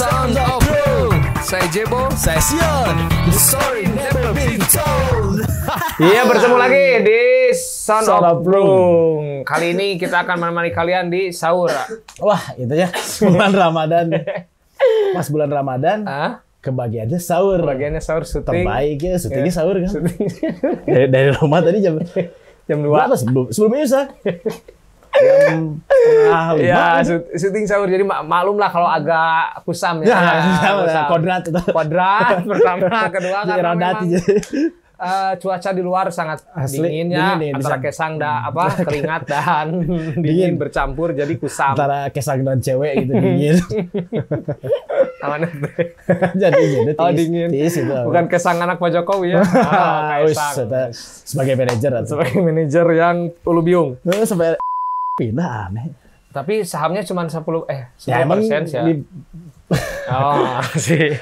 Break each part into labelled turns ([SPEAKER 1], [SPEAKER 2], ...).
[SPEAKER 1] Sound of Room. Saya Jebo,
[SPEAKER 2] Saya Sion.
[SPEAKER 1] the story never been told.
[SPEAKER 3] Iya, bertemu lagi di Sound
[SPEAKER 2] Sound
[SPEAKER 3] of
[SPEAKER 2] of
[SPEAKER 3] Room. Kali ini kita akan menemani kalian di sahur.
[SPEAKER 2] Wah, itu ya bulan Ramadan. Pas bulan Ramadan,
[SPEAKER 3] Hah?
[SPEAKER 2] kebagiannya sahur.
[SPEAKER 3] Bagiannya sahur syuting.
[SPEAKER 2] Terbaik ya, syutingnya
[SPEAKER 3] Ya,
[SPEAKER 2] sahur kan.
[SPEAKER 3] syuting.
[SPEAKER 2] Dari rumah tadi jam
[SPEAKER 3] Jam 2.
[SPEAKER 2] berapa sebelum imsak? Jam setengah lima.
[SPEAKER 3] Ya, syuting sahur. Jadi maklum lah kalau agak kusam ya. Kusam.
[SPEAKER 2] Kodrat itu.
[SPEAKER 3] Kodrat pertama, kedua
[SPEAKER 2] Jadi
[SPEAKER 3] karena
[SPEAKER 2] rodat
[SPEAKER 3] memang
[SPEAKER 2] aja.
[SPEAKER 3] cuaca di luar sangat
[SPEAKER 2] Asli,
[SPEAKER 3] dingin ya,
[SPEAKER 2] dingin nih,
[SPEAKER 3] antara
[SPEAKER 2] bisa-
[SPEAKER 3] kesang keringat dan dingin bercampur jadi kusam.
[SPEAKER 2] Antara kesang dan cewek gitu dingin.
[SPEAKER 3] Aman.
[SPEAKER 2] Jadi
[SPEAKER 3] Oh, dingin.
[SPEAKER 2] Tis itu.
[SPEAKER 3] Bukan kesang anak Pak Jokowi ya.
[SPEAKER 2] Wis,
[SPEAKER 3] Kesang.
[SPEAKER 2] eta sebagai manajer atau
[SPEAKER 3] Sebagai manajer yang ulu biung.
[SPEAKER 2] sampai pindah aneh.
[SPEAKER 3] Tapi sahamnya cuma 10
[SPEAKER 2] Ya emang
[SPEAKER 3] ya.
[SPEAKER 2] di-
[SPEAKER 3] Oh, sih.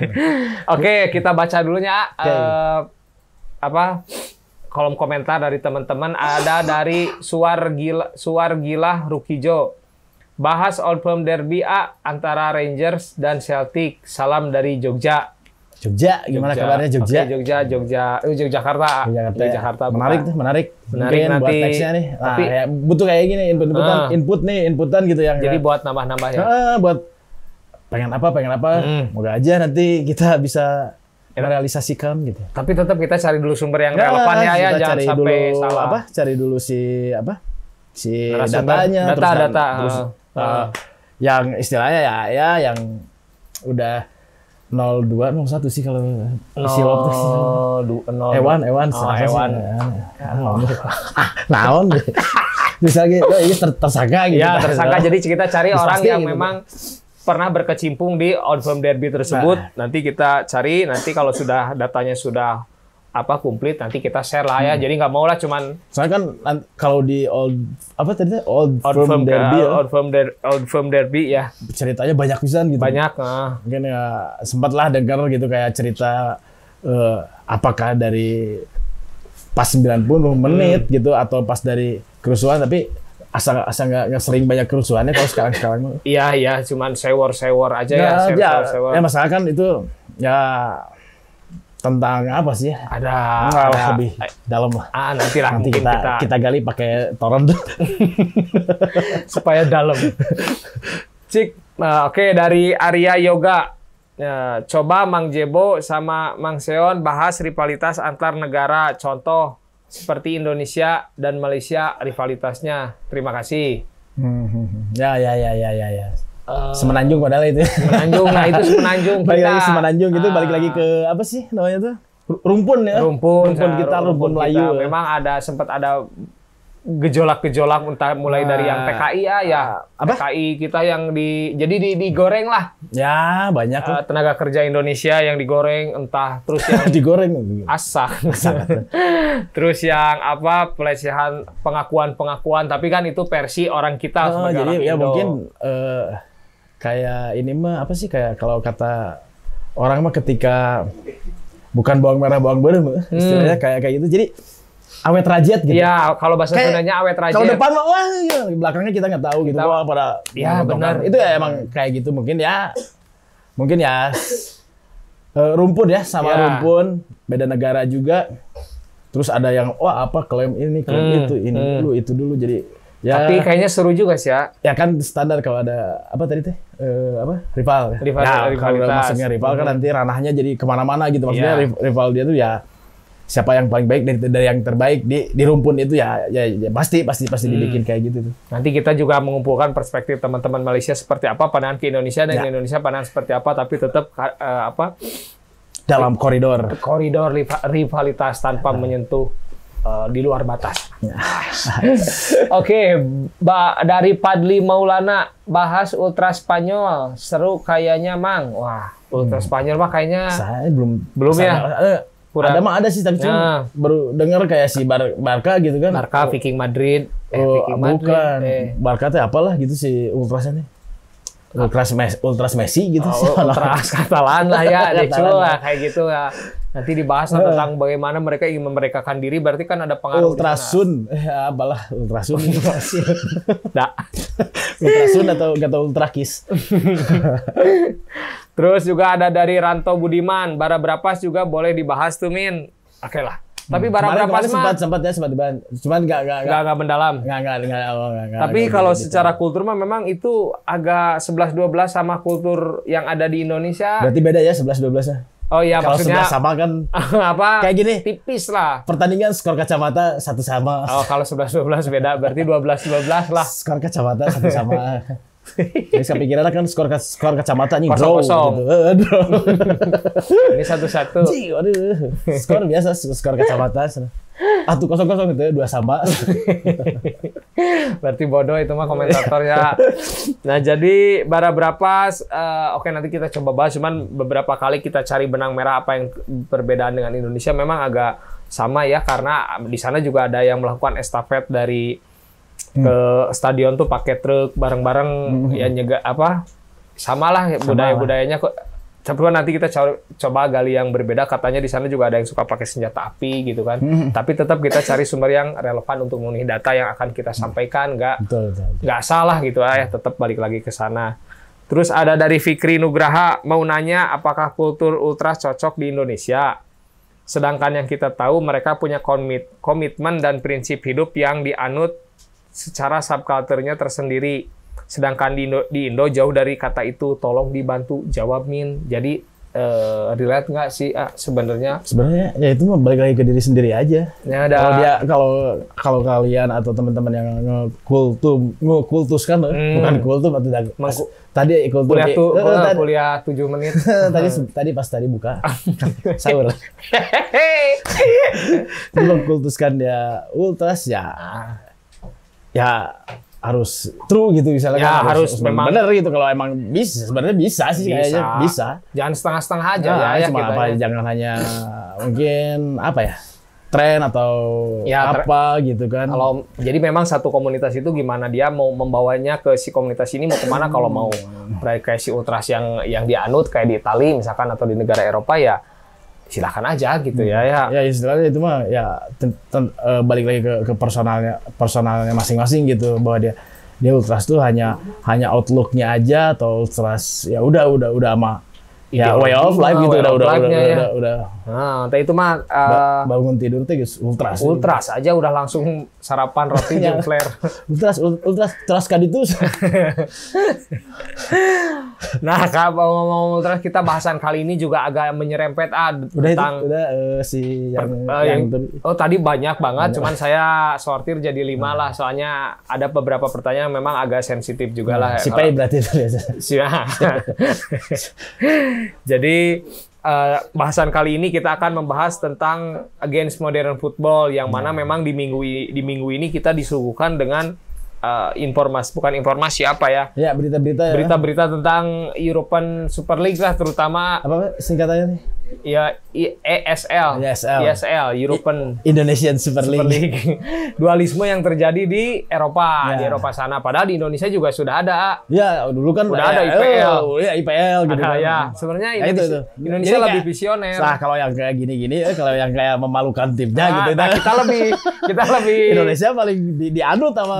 [SPEAKER 3] Oke, kita baca dulunya kolom komentar dari teman-teman. Ada dari Suar Gila Rukijo. Bahas Old Firm Derby antara Rangers dan Celtic. Salam dari Jogja.
[SPEAKER 2] Jogja, gimana kabarnya Jogja?
[SPEAKER 3] Oke, Yogyakarta.
[SPEAKER 2] Jakarta. Menarik tuh, menarik.
[SPEAKER 3] Menarik
[SPEAKER 2] Mungkin buat
[SPEAKER 3] nanti.
[SPEAKER 2] nextnya nih. Nah,
[SPEAKER 3] Tapi-
[SPEAKER 2] kayak butuh kayak gini inputan gitu yang
[SPEAKER 3] Jadi buat nambah-nambah ya.
[SPEAKER 2] buat pengen apa. Moga aja nanti kita bisa merealisasikan gitu.
[SPEAKER 3] Tapi tetap kita cari dulu sumber yang relevan ya,
[SPEAKER 2] kita
[SPEAKER 3] jangan
[SPEAKER 2] cari
[SPEAKER 3] sampai
[SPEAKER 2] dulu
[SPEAKER 3] salah.
[SPEAKER 2] cari dulu si
[SPEAKER 3] Narasumber.
[SPEAKER 2] datanya, terus
[SPEAKER 3] Data.
[SPEAKER 2] yang istilahnya ya yang udah 02 01 sih kalau silop Ewan siapa sih?
[SPEAKER 3] Ewan.
[SPEAKER 2] Naon terus lagi ini tersangka gitu.
[SPEAKER 3] Ya, tersangka. Jadi kita cari
[SPEAKER 2] Terus
[SPEAKER 3] orang
[SPEAKER 2] pasti
[SPEAKER 3] yang
[SPEAKER 2] gitu.
[SPEAKER 3] memang pernah berkecimpung di Old Firm Derby tersebut. Nanti kita cari, nanti kalau sudah datanya sudah komplit, nanti kita share lah ya. Jadi nggak mau lah cuman
[SPEAKER 2] Soalnya kan kalau di old firm derby ya,
[SPEAKER 3] Old Firm Derby ya.
[SPEAKER 2] ceritanya banyak pisan gitu.
[SPEAKER 3] Banyak.
[SPEAKER 2] Mungkin ya sempat lah dengar gitu kayak cerita apakah dari pas 90 menit gitu atau pas dari kerusuhan, tapi asal nggak sering banyak kerusuhannya kalau sekarang.
[SPEAKER 3] Iya, cuman sewor aja ya. Sewor.
[SPEAKER 2] Ya masalah kan itu ya tentang apa sih?
[SPEAKER 3] Ada
[SPEAKER 2] Lebih dalam lah.
[SPEAKER 3] nanti lah
[SPEAKER 2] Nanti
[SPEAKER 3] mungkin
[SPEAKER 2] kita gali pakai torrent.
[SPEAKER 3] supaya dalam. Oke, dari Arya Yoga. Ya, coba Mang Jebo sama Mang Seon bahas rivalitas antar negara. Contoh seperti Indonesia dan Malaysia rivalitasnya. Terima kasih.
[SPEAKER 2] Ya. Semenanjung padahal itu.
[SPEAKER 3] Semenanjung, nah itu Semenanjung kita.
[SPEAKER 2] Balik lagi Semenanjung itu balik lagi ke apa sih namanya tuh? Rumpun ya.
[SPEAKER 3] Rumpun
[SPEAKER 2] Kita rumpun Melayu.
[SPEAKER 3] kita.
[SPEAKER 2] Ya.
[SPEAKER 3] Memang sempat ada gejolak-gejolak entah mulai dari yang PKI ya.
[SPEAKER 2] Apa?
[SPEAKER 3] PKI kita yang jadi digoreng lah.
[SPEAKER 2] Ya, banyak lah.
[SPEAKER 3] Tenaga kerja Indonesia yang digoreng entah terus yang
[SPEAKER 2] Digoreng.
[SPEAKER 3] asak. Terus yang pelecehan pengakuan tapi kan itu versi orang kita sebagai
[SPEAKER 2] Jadi
[SPEAKER 3] orang
[SPEAKER 2] ya
[SPEAKER 3] Indo.
[SPEAKER 2] mungkin kayak ini mah apa sih kayak kalau kata orang mah ketika bukan bawang merah bawang bareng istilahnya kayak gitu. Jadi awet rajat gitu.
[SPEAKER 3] Ya, kalau bahasa
[SPEAKER 2] Kayak-
[SPEAKER 3] Sundanya awet rajin.
[SPEAKER 2] Kalau depan mah wah ya, belakangnya kita nggak tahu gitu.
[SPEAKER 3] Kita-
[SPEAKER 2] Wah pada
[SPEAKER 3] Ya,
[SPEAKER 2] menguntungkan.
[SPEAKER 3] benar.
[SPEAKER 2] Itu ya emang kayak gitu mungkin ya rumpun ya sama
[SPEAKER 3] Ya.
[SPEAKER 2] rumpun beda negara juga. Terus ada yang klaim ini klaim itu ini dulu itu dulu jadi ya
[SPEAKER 3] Tapi kayaknya seru juga sih ya.
[SPEAKER 2] ya kan standar kalau ada apa tadi teh rival
[SPEAKER 3] Rivalitas.
[SPEAKER 2] kalau maksudnya rival kan nanti ranahnya jadi kemana-mana gitu maksudnya
[SPEAKER 3] Ya.
[SPEAKER 2] rival dia tuh ya siapa yang paling baik dari yang terbaik di rumpun itu ya pasti dibikin kayak gitu tuh.
[SPEAKER 3] Nanti kita juga mengumpulkan perspektif teman-teman Malaysia seperti apa pandangan ke Indonesia dan
[SPEAKER 2] Ya.
[SPEAKER 3] Indonesia pandangan seperti apa, tapi tetap
[SPEAKER 2] Dalam koridor.
[SPEAKER 3] koridor rivalitas tanpa menyentuh di luar batas. Oke, dari Padli Maulana bahas Ultra Spanyol seru kayaknya Mang. Wah, Ultra Spanyol mah kayaknya
[SPEAKER 2] Saya belum
[SPEAKER 3] ya. Kurang.
[SPEAKER 2] Ada mah ada sih tapi cuma baru dengar kayak si Barca gitu kan.
[SPEAKER 3] Barca, Viking Madrid, Viking
[SPEAKER 2] bukan.
[SPEAKER 3] Madrid,
[SPEAKER 2] Barca teh apalah gitu si Ultrasnya nih. Ultras Messi gitu sih.
[SPEAKER 3] Ultras Katalan lah ya, Deco
[SPEAKER 2] Katalan.
[SPEAKER 3] lah kayak gitu ya. Nanti dibahas tentang bagaimana mereka ingin memerdekakan diri, berarti kan ada pengaruh.
[SPEAKER 2] Ultrasun, apalah Ultrasun.
[SPEAKER 3] Dah.
[SPEAKER 2] Ultrasun atau Ultrakis.
[SPEAKER 3] Terus juga ada dari Ranto Budiman, Bara Brapas juga boleh dibahas tuh Min. Oke lah. Tapi Bara Brapas mah
[SPEAKER 2] sempat dibahas. Cuman
[SPEAKER 3] nggak mendalam.
[SPEAKER 2] Nggak.
[SPEAKER 3] Tapi
[SPEAKER 2] nggak
[SPEAKER 3] kalau
[SPEAKER 2] gitu.
[SPEAKER 3] secara kultur mah memang itu agak 11-12 sama kultur yang ada di Indonesia.
[SPEAKER 2] Berarti beda ya 11-12-nya.
[SPEAKER 3] Oh iya,
[SPEAKER 2] Kalau
[SPEAKER 3] maksudnya
[SPEAKER 2] 11 sama kan
[SPEAKER 3] apa?
[SPEAKER 2] kayak gini.
[SPEAKER 3] Tipis lah.
[SPEAKER 2] Pertandingan skor kacamata 1 sama.
[SPEAKER 3] Oh, kalau 11-12 beda, berarti 12-12 lah.
[SPEAKER 2] Skor kacamata 1 sama. Jadi kepikiran kan skor kacamata nih draw
[SPEAKER 3] 0-0.
[SPEAKER 2] gitu. Draw.
[SPEAKER 3] Ini 1-1.
[SPEAKER 2] Waduh. Skor biasa skor kacamata. 1-0 gitu ya, 2 sama.
[SPEAKER 3] Berarti bodoh itu mah komentatornya. Nah, jadi Bara Brapas, oke nanti kita coba bahas. Cuman beberapa kali kita cari benang merah apa yang perbedaan dengan Indonesia memang agak sama ya, karena di sana juga ada yang melakukan estafet dari ke stadion tuh pakai truk bareng-bareng ya nyegah apa samalah budayanya kok. Tapi nanti kita coba gali yang berbeda. Katanya di sana juga ada yang suka pakai senjata api gitu kan. Tapi tetap kita cari sumber yang relevan untuk memenuhi data yang akan kita sampaikan. Nggak salah gitu ya. Tetap balik lagi ke sana. Terus ada dari Fikri Nugraha mau nanya apakah kultur ultras cocok di Indonesia. Sedangkan yang kita tahu mereka punya komitmen dan prinsip hidup yang dianut secara subculture-nya tersendiri. Sedangkan di Indo jauh dari kata itu. Tolong dibantu jawab Min. Jadi relate nggak sih sebenarnya?
[SPEAKER 2] Sebenarnya ya itu mah balik lagi ke diri sendiri aja.
[SPEAKER 3] Ya, ada...
[SPEAKER 2] Kalau kalian atau teman-teman yang ngekultuskan bukan kultum atau tadi kultum
[SPEAKER 3] kuliah 7 menit.
[SPEAKER 2] tadi buka sahur. Mengkultuskan ya ultras ya harus true gitu misalnya
[SPEAKER 3] ya,
[SPEAKER 2] kan
[SPEAKER 3] harus memang
[SPEAKER 2] bener gitu kalau emang bisa sebenarnya bisa sih kayaknya bisa.
[SPEAKER 3] Jangan setengah-setengah aja ya
[SPEAKER 2] cuma apa
[SPEAKER 3] ya.
[SPEAKER 2] Jangan hanya mungkin apa ya tren atau apa gitu kan.
[SPEAKER 3] Kalau jadi memang satu komunitas itu gimana dia mau membawanya ke si komunitas ini mau kemana. Kalau mau kayak si ultras yang dianut kayak di Itali misalkan atau di negara Eropa ya silahkan aja gitu ya.
[SPEAKER 2] Ya istilahnya itu mah ya balik lagi ke personalnya masing-masing gitu, bahwa dia ultras tuh hanya outlook-nya aja atau ultras ya udah sama ya way of life gitu udah.
[SPEAKER 3] Nah, itu mah
[SPEAKER 2] bangun tidur tuh ultras
[SPEAKER 3] aja udah langsung sarapan roti jam flare.
[SPEAKER 2] ultras kaditus.
[SPEAKER 3] Nah, kalau ngomong ultras kita bahasan kali ini juga agak menyerempet tentang tadi banyak banget cuman saya sortir jadi 5 lah soalnya ada beberapa pertanyaan memang agak sensitif juga lah.
[SPEAKER 2] Si Pai berarti itu biasa.
[SPEAKER 3] Jadi bahasan kali ini kita akan membahas tentang against modern football yang mana memang di minggu ini kita disuguhkan dengan informasi apa ya?
[SPEAKER 2] Ya,
[SPEAKER 3] berita-berita tentang European Super League lah terutama.
[SPEAKER 2] Apa singkatannya nih?
[SPEAKER 3] Ya ESL, European
[SPEAKER 2] Indonesian Super League.
[SPEAKER 3] Dualisme yang terjadi di Eropa, di Eropa sana. Padahal di Indonesia juga sudah ada.
[SPEAKER 2] Ya, dulu kan
[SPEAKER 3] udah ada IPL.
[SPEAKER 2] IPL gitu kan.
[SPEAKER 3] Ya, sebenarnya Indonesia lebih visioner.
[SPEAKER 2] Nah, kalau yang kayak gini-gini, kalau yang kayak memalukan timnya gitu.
[SPEAKER 3] Nah, kita lebih
[SPEAKER 2] Indonesia paling dianut sama.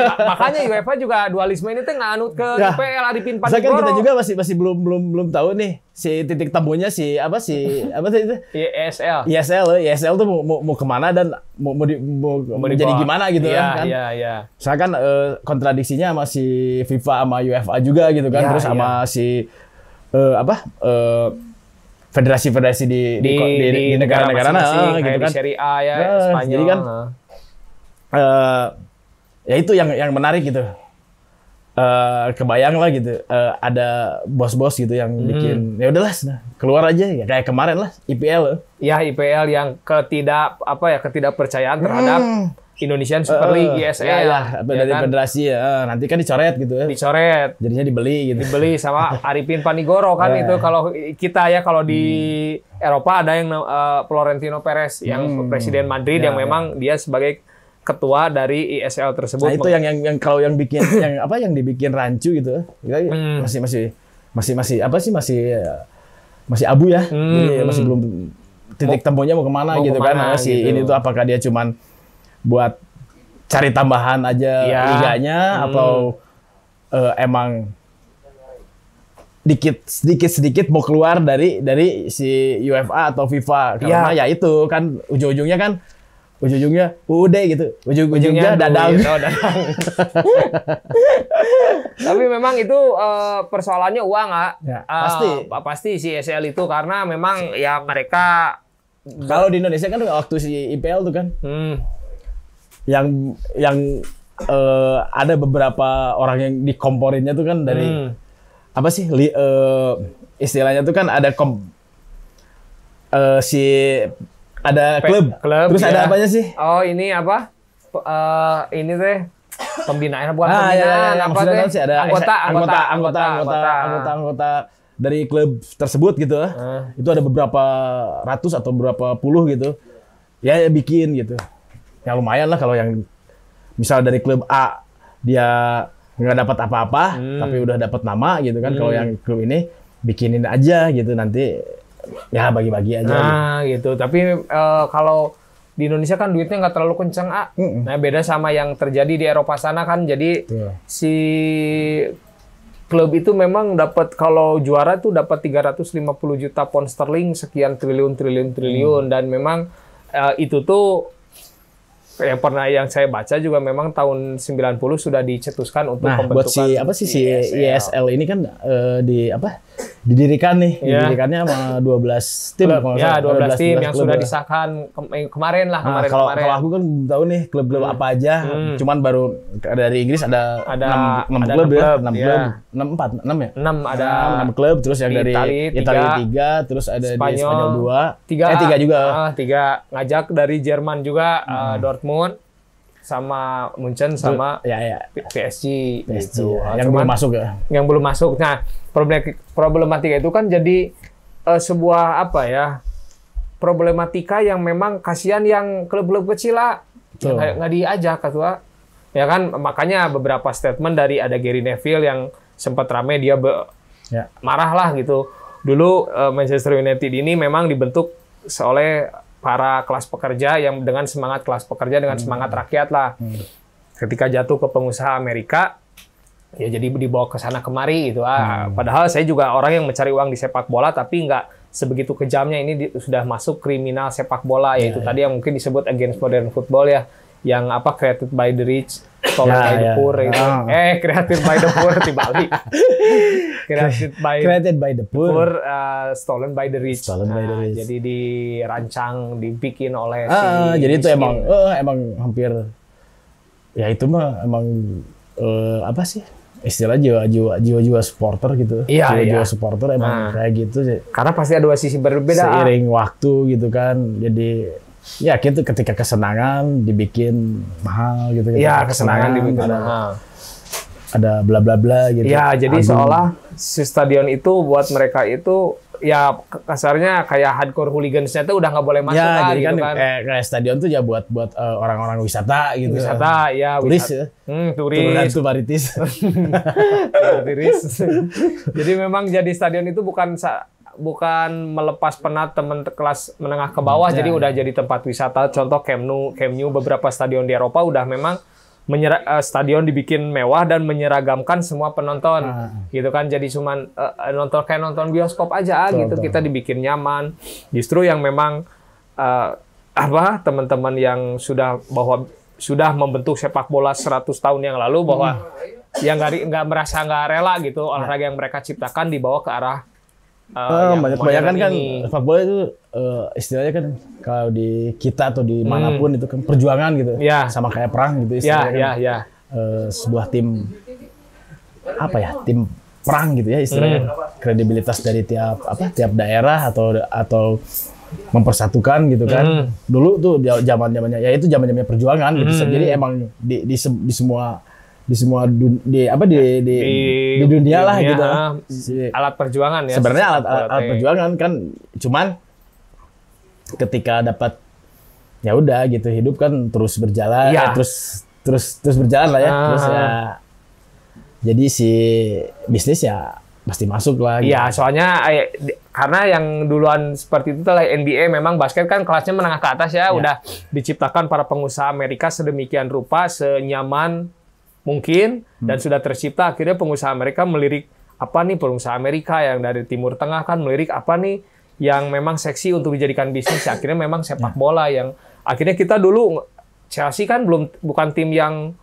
[SPEAKER 3] Makanya UEFA juga dualisme ini tuh nganut ke IPL Arifin Panigoro.
[SPEAKER 2] Kan kita juga masih belum tahu nih si titik temunya apa sih itu? ESL tuh mau kemana dan mau jadi gimana gitu kan?
[SPEAKER 3] Iya.
[SPEAKER 2] Saya kan kontradiksinya sama si FIFA sama UEFA juga gitu kan, terus sama si federasi-federasi di negara-negara gitu kan?
[SPEAKER 3] Di Serie A ya, Spanyol.
[SPEAKER 2] Jadi kan ya itu yang menarik gitu. Kebayang lah gitu, ada bos-bos gitu yang bikin ya udahlah keluar aja ya kayak kemarin lah IPL.
[SPEAKER 3] Ya IPL yang ketidakpercayaan terhadap Indonesian Super League ESL
[SPEAKER 2] dari federasi ya nanti kan dicoret gitu ya.
[SPEAKER 3] Dicoret.
[SPEAKER 2] Jadinya dibeli sama
[SPEAKER 3] Arifin Panigoro kan itu kalau kita ya kalau di Eropa ada yang Florentino Perez yang presiden Madrid yang memang dia sebagai ketua dari ESL tersebut.
[SPEAKER 2] Nah itu yang kalau yang bikin yang dibikin rancu gitu, masih abu ya, jadi masih belum titik temunya mau kemana gitu kan. Ini tuh apakah dia cuman buat cari tambahan aja liganya atau emang sedikit mau keluar dari si UEFA atau FIFA karena ya itu kan ujung-ujungnya UUD gitu, ujung-ujungnya dadang.
[SPEAKER 3] Tapi memang itu persoalannya uang,
[SPEAKER 2] Ya,
[SPEAKER 3] pasti si SL itu karena memang ya mereka
[SPEAKER 2] kalau di Indonesia kan waktu si IPL tuh kan yang ada beberapa orang yang dikomporinnya tuh kan dari apa sih istilahnya tuh kan ada ada klub, terus
[SPEAKER 3] ya.
[SPEAKER 2] ada apanya sih?
[SPEAKER 3] Oh ini apa? Ini teh pembinaan bukan
[SPEAKER 2] Ya,
[SPEAKER 3] pembinaan apa teh?
[SPEAKER 2] sih ada anggota dari klub tersebut gitu. Itu ada beberapa ratus atau berapa puluh gitu. Ya bikin gitu. Ya lumayan lah kalau yang misal dari klub A dia nggak dapat apa-apa tapi udah dapat nama gitu kan. Kalau yang klub ini bikinin aja gitu nanti ya bagi-bagi aja.
[SPEAKER 3] Nah gitu. Tapi kalau di Indonesia kan duitnya nggak terlalu kenceng, Nah beda sama yang terjadi di Eropa sana kan. Jadi si klub itu memang dapat kalau juara tuh dapat 350 juta pound sterling, sekian triliun dan memang itu tuh yang saya baca juga memang tahun 90 sudah dicetuskan untuk pembentukan.
[SPEAKER 2] Buat si ISL ini kan didirikan nih. Didirikannya sama 12 tim.
[SPEAKER 3] Ya, 12 tim yang sudah disahkan kemarin.
[SPEAKER 2] Kalau aku kan belum tahu nih klub-klub apa aja. Cuman baru dari Inggris ada 6 klub ya. 6 ada 6 klub. Terus yang dari Italia 3, terus ada di Spanyol 2. 3 juga. 3
[SPEAKER 3] ngajak dari Jerman juga, Dortmund sama Munchen sama PSG gitu.
[SPEAKER 2] Yang belum masuk ya.
[SPEAKER 3] Yang belum masuk. Nah, problematika itu kan jadi sebuah problematika yang memang kasihan yang klub-klub kecil lah. Nggak diajak ketua. Ya kan, makanya beberapa statement dari ada Gary Neville yang sempat rame dia marah lah gitu. Dulu Manchester United ini memang dibentuk oleh para kelas pekerja yang dengan semangat kelas pekerja dengan semangat rakyat lah. Ketika jatuh ke pengusaha Amerika, ya jadi dibawa ke sana kemari gitu. Padahal saya juga orang yang mencari uang di sepak bola, tapi nggak sebegitu kejamnya ini sudah masuk kriminal sepak bola, yaitu tadi yang mungkin disebut against modern football ya, yang created by the rich, stolen by the poor itu. Created by the poor dibalik. Created by the poor, stolen by the rich. Jadi dirancang, dibikin oleh
[SPEAKER 2] jadi itu emang hampir ya itu mah emang apa sih? Istilah jiwa supporter gitu. Jiwa supporter emang kayak gitu sih.
[SPEAKER 3] Karena pasti ada dua sisi berbeda.
[SPEAKER 2] Seiring waktu gitu kan. Jadi ya gitu ketika kesenangan dibikin mahal gitu.
[SPEAKER 3] Iya, kesenangan dibikin mahal.
[SPEAKER 2] Ada bla bla bla gitu.
[SPEAKER 3] Ya, jadi seolah si stadion itu buat mereka itu ya kasarnya kayak hardcore hooligansnya tuh udah nggak boleh masuk
[SPEAKER 2] ya, jadi
[SPEAKER 3] gitu
[SPEAKER 2] kan. Kayak stadion tuh ya buat orang-orang wisata gitu.
[SPEAKER 3] Wisata ya,
[SPEAKER 2] turis ya.
[SPEAKER 3] Turis.
[SPEAKER 2] Turis.
[SPEAKER 3] Jadi memang jadi stadion itu bukan melepas penat teman kelas menengah ke bawah, jadi udah jadi tempat wisata. Contoh Camp Nou, beberapa stadion di Eropa udah memang stadion dibikin mewah dan menyeragamkan semua penonton, gitu kan. Jadi cuman kayak nonton bioskop aja gitu. Kita dibikin nyaman. Justru yang memang teman-teman yang sudah membentuk sepak bola 100 tahun yang lalu bahwa yang nggak merasa nggak rela gitu olahraga yang mereka ciptakan dibawa ke arah
[SPEAKER 2] banyak kan sepak bola itu istilahnya kan kalau di kita atau di manapun itu kan perjuangan gitu, sama kayak perang gitu istilahnya. Sebuah tim tim perang gitu ya istilahnya. Kredibilitas dari tiap daerah atau mempersatukan gitu kan. Dulu tuh zaman-zamannya ya itu zaman-zamannya perjuangan gitu. Jadi emang di dunia lah gitu.
[SPEAKER 3] Alat perjuangan ya.
[SPEAKER 2] Sebenarnya alat perjuangan kan, cuman ketika dapat ya udah gitu hidup kan terus berjalan, terus berjalan lah ya. Terus ya jadi si bisnis ya pasti masuk lah.
[SPEAKER 3] Iya, soalnya karena yang duluan seperti itu lah NBA memang basket kan kelasnya menengah ke atas ya, udah diciptakan para pengusaha Amerika sedemikian rupa, senyaman mungkin dan sudah tercipta, akhirnya pengusaha mereka melirik apa nih pengusaha Amerika yang dari Timur Tengah kan melirik apa nih yang memang seksi untuk dijadikan bisnis. Akhirnya memang sepak bola yang akhirnya kita dulu Chelsea kan bukan tim yang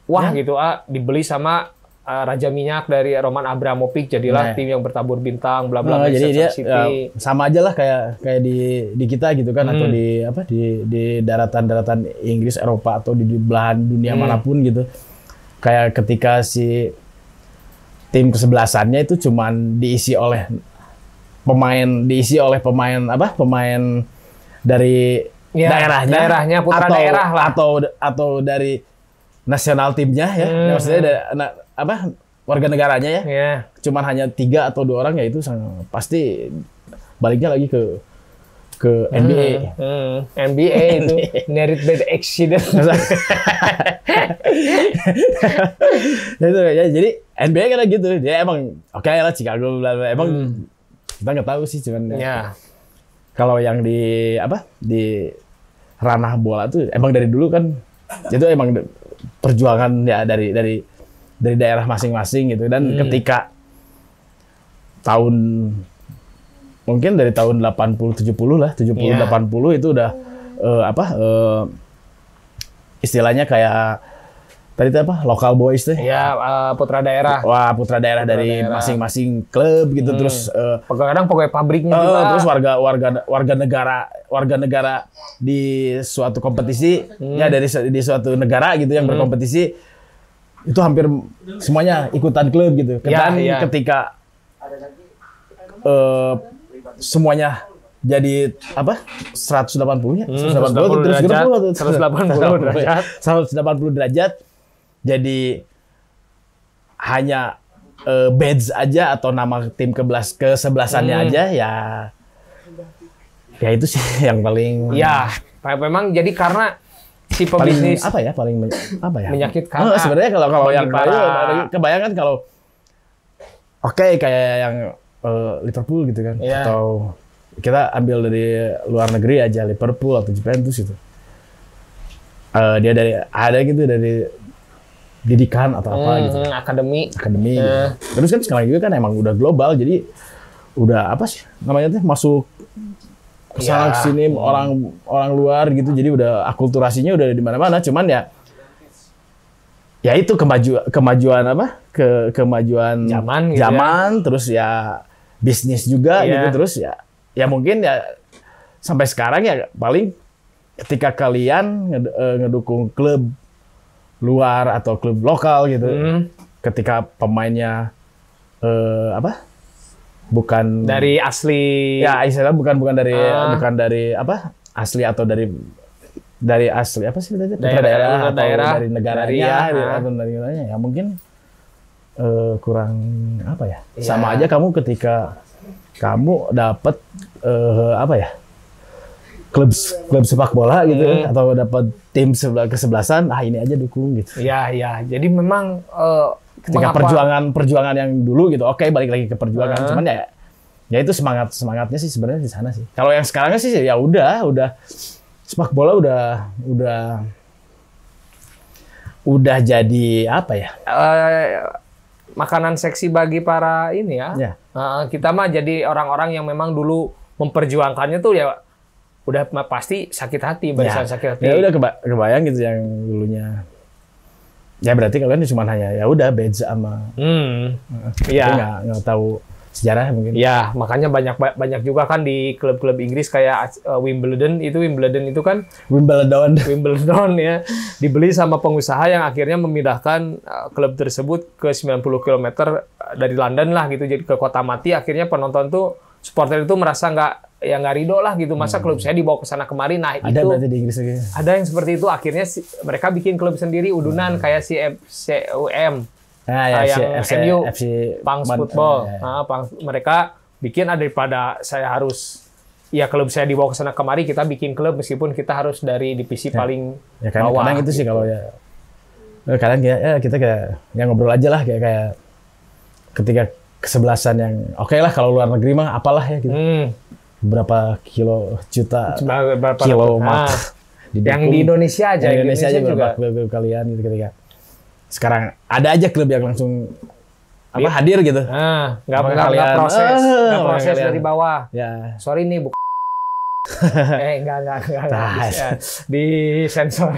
[SPEAKER 3] wah gitu dibeli sama Raja Minyak dari Roman Abramovich jadilah tim yang bertabur bintang bla bla.
[SPEAKER 2] Jadi dia sama aja lah kayak di kita gitu kan atau di daratan-daratan Inggris, Eropa atau di belahan dunia manapun gitu. Kayak ketika si tim kesebelasannya itu cuman diisi oleh pemain dari daerahnya putra daerah lah atau dari nasional timnya ya, maksudnya warga negaranya ya. Cuman hanya 3 atau 2 orang ya itu pasti baliknya lagi ke NBA.
[SPEAKER 3] NBA itu merit bad accident.
[SPEAKER 2] Jadi NBA kan gitu, dia emang oke lah Chicago emang kita nggak tahu sih cuman kalau yang di ranah bola tuh emang dari dulu kan itu emang perjuangan ya dari daerah masing-masing gitu dan ketika mungkin dari tahun 80 70 lah 80 itu udah istilahnya kayak tadi itu lokal boys tuh
[SPEAKER 3] putra daerah
[SPEAKER 2] dari masing-masing klub gitu terus
[SPEAKER 3] kadang pegawai pabriknya juga
[SPEAKER 2] terus warga negara di suatu kompetisi ya di suatu negara gitu yang berkompetisi itu hampir semuanya ikutan klub gitu ketika semuanya jadi 180 ya 180 terus 180 derajat jadi hanya badge aja atau nama tim kesebelasannya aja ya itu sih yang paling
[SPEAKER 3] memang jadi karena si pebisnis menyakitkan
[SPEAKER 2] sebenarnya kalau yang kebayangkan kalau kayak yang Liverpool gitu kan atau kita ambil dari luar negeri aja Liverpool atau Juventus itu dia dari didikan atau apa gitu
[SPEAKER 3] akademi
[SPEAKER 2] gitu. Terus kan sekarang juga kan emang udah global jadi udah masuk kesana kesini orang luar gitu jadi udah akulturasinya udah di mana-mana cuman ya itu kemajuan zaman terus ya bisnis juga gitu terus ya mungkin ya sampai sekarang ya paling ketika kalian ngedukung klub luar atau klub lokal gitu ketika pemainnya bukan
[SPEAKER 3] dari asli
[SPEAKER 2] istilah bukan dari asli atau dari asli apa sih daerah atau dari negaranya atau dari negaranya ya mungkin kurang sama aja kamu ketika kamu dapat klub sepak bola gitu atau dapat tim kesebelasan ini aja dukung gitu.
[SPEAKER 3] Jadi memang
[SPEAKER 2] ketika perjuangan yang dulu gitu balik lagi ke perjuangan cuman ya itu semangatnya sih sebenarnya di sana sih. Kalau yang sekarang sih ya udah sepak bola udah jadi
[SPEAKER 3] makanan seksi bagi para ini ya. Kita mah jadi orang-orang yang memang dulu memperjuangkannya tuh ya udah pasti sakit hati, barisan sakit hati.
[SPEAKER 2] Ya udah kebayang gitu yang dulunya. Ya berarti kalian cuma hanya ya udah badge sama. Nggak tahu sejarah mungkin.
[SPEAKER 3] Ya, makanya banyak juga kan di klub-klub Inggris kayak Wimbledon itu kan Wimbledon ya dibeli sama pengusaha yang akhirnya memindahkan klub tersebut ke 90 km dari London lah gitu jadi ke kota mati akhirnya penonton tuh supporter itu merasa nggak ridho lah gitu masa klub saya dibawa ke sana kemari
[SPEAKER 2] ada berarti di Inggris lagi.
[SPEAKER 3] Ada yang seperti itu akhirnya mereka bikin klub sendiri udunan kayak si FCUM. Yang MU, Punks Football. Mereka bikin daripada saya harus klub saya dibawa ke sana kemari kita bikin klub meskipun kita harus dari divisi paling bawah.
[SPEAKER 2] Kadang itu sih kalau kadang kita kayak yang ngobrol aja lah kayak ketika kesebelasan yang lah kalau luar negeri mah apalah ya gitu. Berapa juta kilowatt
[SPEAKER 3] yang di Indonesia aja
[SPEAKER 2] juga berapa kalian gitu ketika sekarang ada aja klub yang langsung hadir gitu.
[SPEAKER 3] Nah, nggak
[SPEAKER 2] Makanya
[SPEAKER 3] nggak
[SPEAKER 2] kalian,
[SPEAKER 3] proses, nggak proses
[SPEAKER 2] makanya
[SPEAKER 3] dari
[SPEAKER 2] kalian-
[SPEAKER 3] bawah.
[SPEAKER 2] Ya.
[SPEAKER 3] Sorry nih, enggak
[SPEAKER 2] Nah.
[SPEAKER 3] bisa. Di sensor.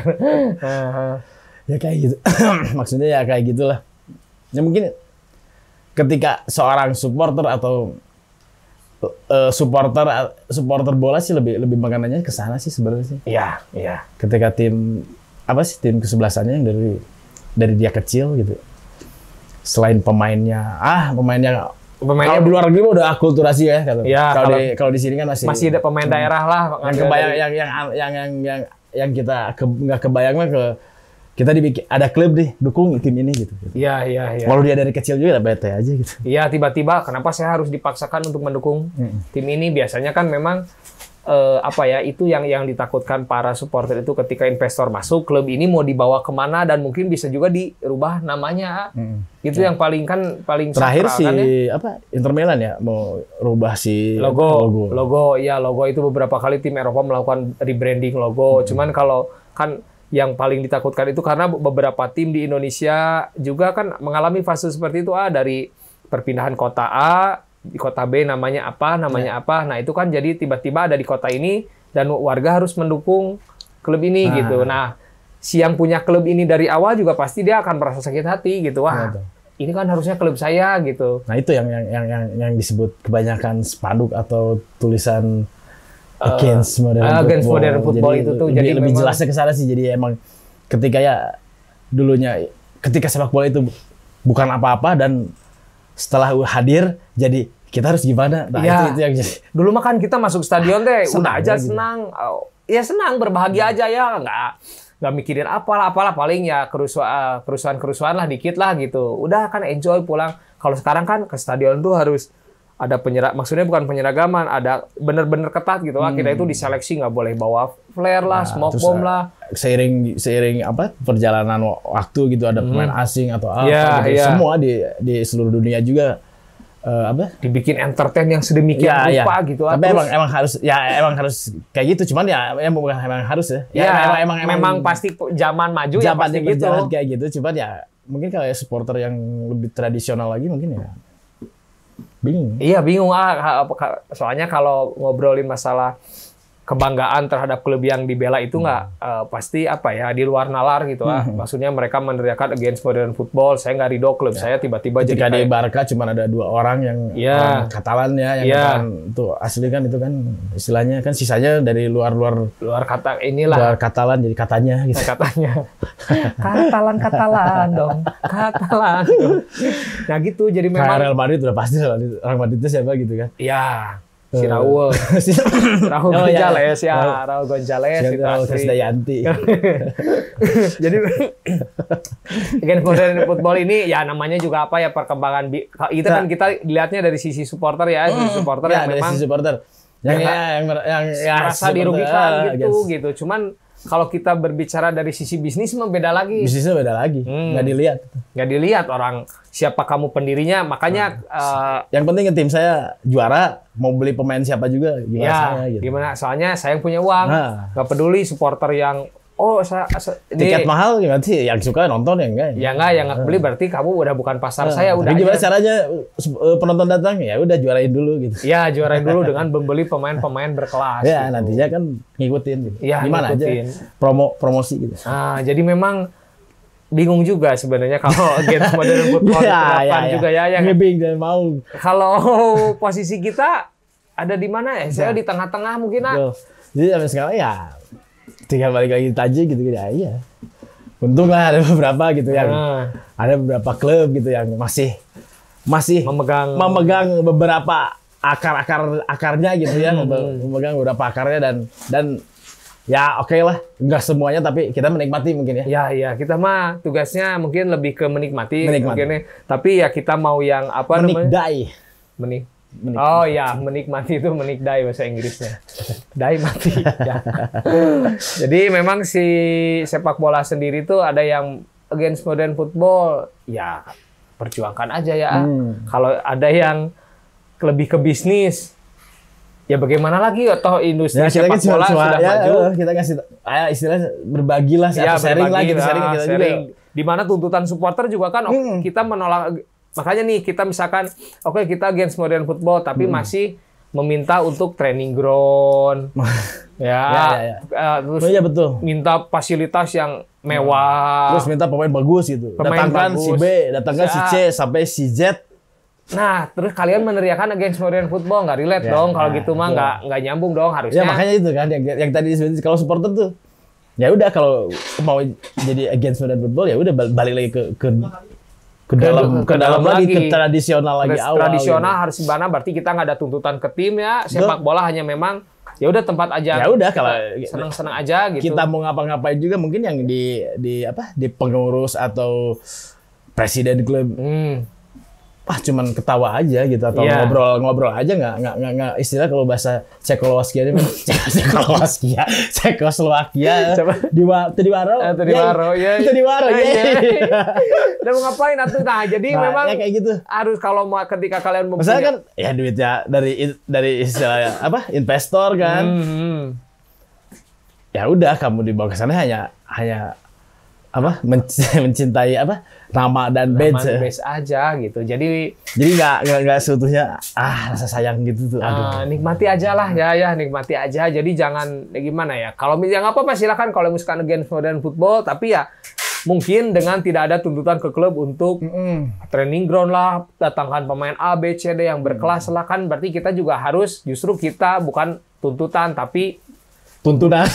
[SPEAKER 2] Ya kayak gitu. Maksudnya ya kayak gitulah. Ya mungkin ketika seorang supporter atau supporter bola sih lebih makanannya ke sana sih sebenarnya sih.
[SPEAKER 3] Iya, iya.
[SPEAKER 2] Ketika tim kesebelasannya yang dari dia kecil gitu. Selain pemainnya kalau di luar negeri udah akulturasi ya kalau.
[SPEAKER 3] Iya,
[SPEAKER 2] Kalau di sini kan masih
[SPEAKER 3] ada pemain daerah lah.
[SPEAKER 2] yang kebayang yang kita nggak kebayang mah kita dibikin ada klub deh dukung tim ini gitu.
[SPEAKER 3] Iya, iya, iya.
[SPEAKER 2] Kalau dia dari kecil juga bete aja gitu.
[SPEAKER 3] Iya, tiba-tiba kenapa saya harus dipaksakan untuk mendukung tim ini? Biasanya kan memang itu yang ditakutkan para supporter itu ketika investor masuk, klub ini mau dibawa kemana dan mungkin bisa juga dirubah namanya. Itu yang paling
[SPEAKER 2] Terakhir
[SPEAKER 3] sakral,
[SPEAKER 2] si
[SPEAKER 3] kan, ya?
[SPEAKER 2] Inter Milan ya mau rubah si
[SPEAKER 3] logo itu beberapa kali tim Eropa melakukan rebranding logo. Cuman kalau kan yang paling ditakutkan itu karena beberapa tim di Indonesia juga kan mengalami fase seperti itu, dari perpindahan kota A di kota B namanya apa. Nah, itu kan jadi tiba-tiba ada di kota ini dan warga harus mendukung klub ini gitu. Nah, si yang punya klub ini dari awal juga pasti dia akan merasa sakit hati gitu. Wah, ini kan harusnya klub saya gitu.
[SPEAKER 2] Nah, itu yang disebut kebanyakan spanduk atau tulisan against modern football
[SPEAKER 3] itu tuh jadi
[SPEAKER 2] lebih
[SPEAKER 3] memang
[SPEAKER 2] jelasnya ke sana sih. Jadi emang ketika sepak bola itu bukan apa-apa dan setelah hadir jadi kita harus gimana? Nah, itu yang jadi.
[SPEAKER 3] Dulu mah kan kita masuk stadion deh udah aja
[SPEAKER 2] gitu.
[SPEAKER 3] senang. Ya senang, berbahagia aja ya, nggak mikirin apalah paling ya kerusuhan lah dikit lah gitu. Udah kan enjoy pulang. Kalau sekarang kan ke stadion tuh harus ada maksudnya bukan penyeragaman, ada bener-bener ketat gitu. Kita itu diseleksi nggak boleh bawa flare lah, smoke bomb lah.
[SPEAKER 2] Seiring perjalanan waktu gitu ada pemain asing atau apa gitu.
[SPEAKER 3] Iya.
[SPEAKER 2] Semua di seluruh dunia juga
[SPEAKER 3] dibikin entertain yang sedemikian rupa gitu.
[SPEAKER 2] Tapi emang harus kayak gitu. Cuman bukan emang harus ya.
[SPEAKER 3] Memang pasti zaman maju ya pasti gitu.
[SPEAKER 2] Kayak gitu. Cuman ya mungkin kalau supporter yang lebih tradisional lagi mungkin ya bingung.
[SPEAKER 3] Iya bingung soalnya kalau ngobrolin masalah kebanggaan terhadap klub yang dibela itu nggak pasti di luar nalar gitu maksudnya mereka meneriakan against modern football, saya nggak ridho klub saya tiba-tiba
[SPEAKER 2] ketika
[SPEAKER 3] jadi
[SPEAKER 2] di Barca cuma ada 2 orang yang orang Katalan ya yang kan tuh asli kan itu kan istilahnya kan sisanya dari luar
[SPEAKER 3] kata inilah
[SPEAKER 2] luar Katalan jadi katanya gitu.
[SPEAKER 3] Katanya Katalan dong. Nah gitu jadi memang
[SPEAKER 2] Real Madrid udah pasti orang Madrid itu siapa gitu kan.
[SPEAKER 3] Iya. Si Raul Gonzalez Raul Gonzalez itu asli.
[SPEAKER 2] Dayanti.
[SPEAKER 3] Jadi against modern football ini ya namanya juga perkembangan itu kan kita dilihatnya dari sisi supporter ya, sisi supporter yang memang
[SPEAKER 2] sisi supporter yang
[SPEAKER 3] merasa dirugikan gitu. Cuman kalau kita berbicara dari sisi bisnis beda lagi.
[SPEAKER 2] Bisnisnya beda lagi, nggak dilihat orang siapa kamu pendirinya, makanya yang penting tim saya juara, mau beli pemain siapa juga gimana gitu.
[SPEAKER 3] Gimana? Soalnya saya yang punya uang, nggak peduli supporter yang
[SPEAKER 2] tiket mahal gimana sih? Yang suka nonton ya enggak?
[SPEAKER 3] Ya enggak, yang nggak beli berarti kamu udah bukan pasar saya. Udah
[SPEAKER 2] gimana caranya penonton datang? Ya udah juarain dulu gitu.
[SPEAKER 3] Ya juarain dulu dengan membeli pemain-pemain berkelas.
[SPEAKER 2] Ya
[SPEAKER 3] gitu.
[SPEAKER 2] nantinya kan ngikutin gitu.
[SPEAKER 3] Ya,
[SPEAKER 2] gimana
[SPEAKER 3] ngikutin.
[SPEAKER 2] aja promosi gitu.
[SPEAKER 3] Jadi memang bingung juga sebenarnya kalau against modern football juga ya yang
[SPEAKER 2] bingung dan mau.
[SPEAKER 3] Kalau posisi kita ada di mana ya? Saya di tengah-tengah mungkin
[SPEAKER 2] Jadi sampai sekarang ya tinggal balik lagi aja gitu ya. Iya. Untung lah ada beberapa gitu yang ada beberapa klub gitu yang masih memegang beberapa akarnya gitu ya, memegang beberapa akarnya dan ya oke lah, nggak semuanya tapi kita menikmati mungkin ya.
[SPEAKER 3] Ya kita mah tugasnya mungkin lebih ke menikmati. Mungkin ya. Tapi ya kita mau yang
[SPEAKER 2] menikdai.
[SPEAKER 3] Menikmati itu menikdai bahasa Inggrisnya. Dai mati. Ya. Jadi memang si sepak bola sendiri tuh ada yang against modern football, ya perjuangkan aja ya. Kalau ada yang lebih ke bisnis, ya bagaimana lagi? Atau industri sepak bola sudah maju.
[SPEAKER 2] Kita kasih istilahnya berbagilah, sharing lah gitu, sharing kita juga.
[SPEAKER 3] Di mana tuntutan supporter juga kan kita menolak makanya nih kita misalkan oke kita Games Modern Football tapi masih meminta untuk training ground.
[SPEAKER 2] Ya.
[SPEAKER 3] Terus
[SPEAKER 2] Iya betul.
[SPEAKER 3] minta fasilitas yang mewah.
[SPEAKER 2] Terus minta pemain bagus gitu.
[SPEAKER 3] Pemain
[SPEAKER 2] Datangkan
[SPEAKER 3] bagus.
[SPEAKER 2] si B, datangkan si C sampai si Z.
[SPEAKER 3] Nah, terus kalian meneriakan Games Modern Football nggak relate
[SPEAKER 2] Ya,
[SPEAKER 3] dong kalau
[SPEAKER 2] nah,
[SPEAKER 3] gitu mah
[SPEAKER 2] betul.
[SPEAKER 3] nggak nyambung dong harusnya.
[SPEAKER 2] Ya makanya itu kan yang tadi disebut kalau supporter tuh. Ya udah kalau mau jadi against modern football ya udah balik lagi ke dalam lagi ke tradisional lagi awal.
[SPEAKER 3] Tradisional
[SPEAKER 2] gitu.
[SPEAKER 3] harus gimana? Berarti kita nggak ada tuntutan ke tim ya. Sepak bola hanya memang ya udah tempat aja.
[SPEAKER 2] Ya udah kalau
[SPEAKER 3] senang-senang aja gitu.
[SPEAKER 2] kita mau ngapa-ngapain juga mungkin yang di pengurus atau presiden klub cuman ketawa aja gitu atau
[SPEAKER 3] Iya.
[SPEAKER 2] ngobrol aja nggak istilah kalau bahasa Cekoslowakia ini Cekoslowakia
[SPEAKER 3] Coba.
[SPEAKER 2] Tediwaro
[SPEAKER 3] ya.
[SPEAKER 2] Tediwaro
[SPEAKER 3] Udah mau ngapain atuh? Nah, jadi memang
[SPEAKER 2] ya kayak gitu.
[SPEAKER 3] harus kalau mau ketika kalian
[SPEAKER 2] Masalah
[SPEAKER 3] mempunyai
[SPEAKER 2] kan ya duitnya dari istilah investor kan. Ya udah kamu dibawa ke sana hanya mencintai nama dan badge
[SPEAKER 3] aja gitu. Jadi
[SPEAKER 2] nggak seutuhnya rasa sayang gitu tuh. Aduh.
[SPEAKER 3] nikmati aja lah ya nikmati aja. Jadi jangan gimana ya. Kalau misalnya apa-apa silakan kalau misalkan Games Modern Football tapi ya mungkin dengan tidak ada tuntutan ke klub untuk training ground lah, datangkan pemain A, B, C, D yang berkelas lah kan berarti kita juga harus justru kita bukan tuntutan tapi
[SPEAKER 2] tuntunan.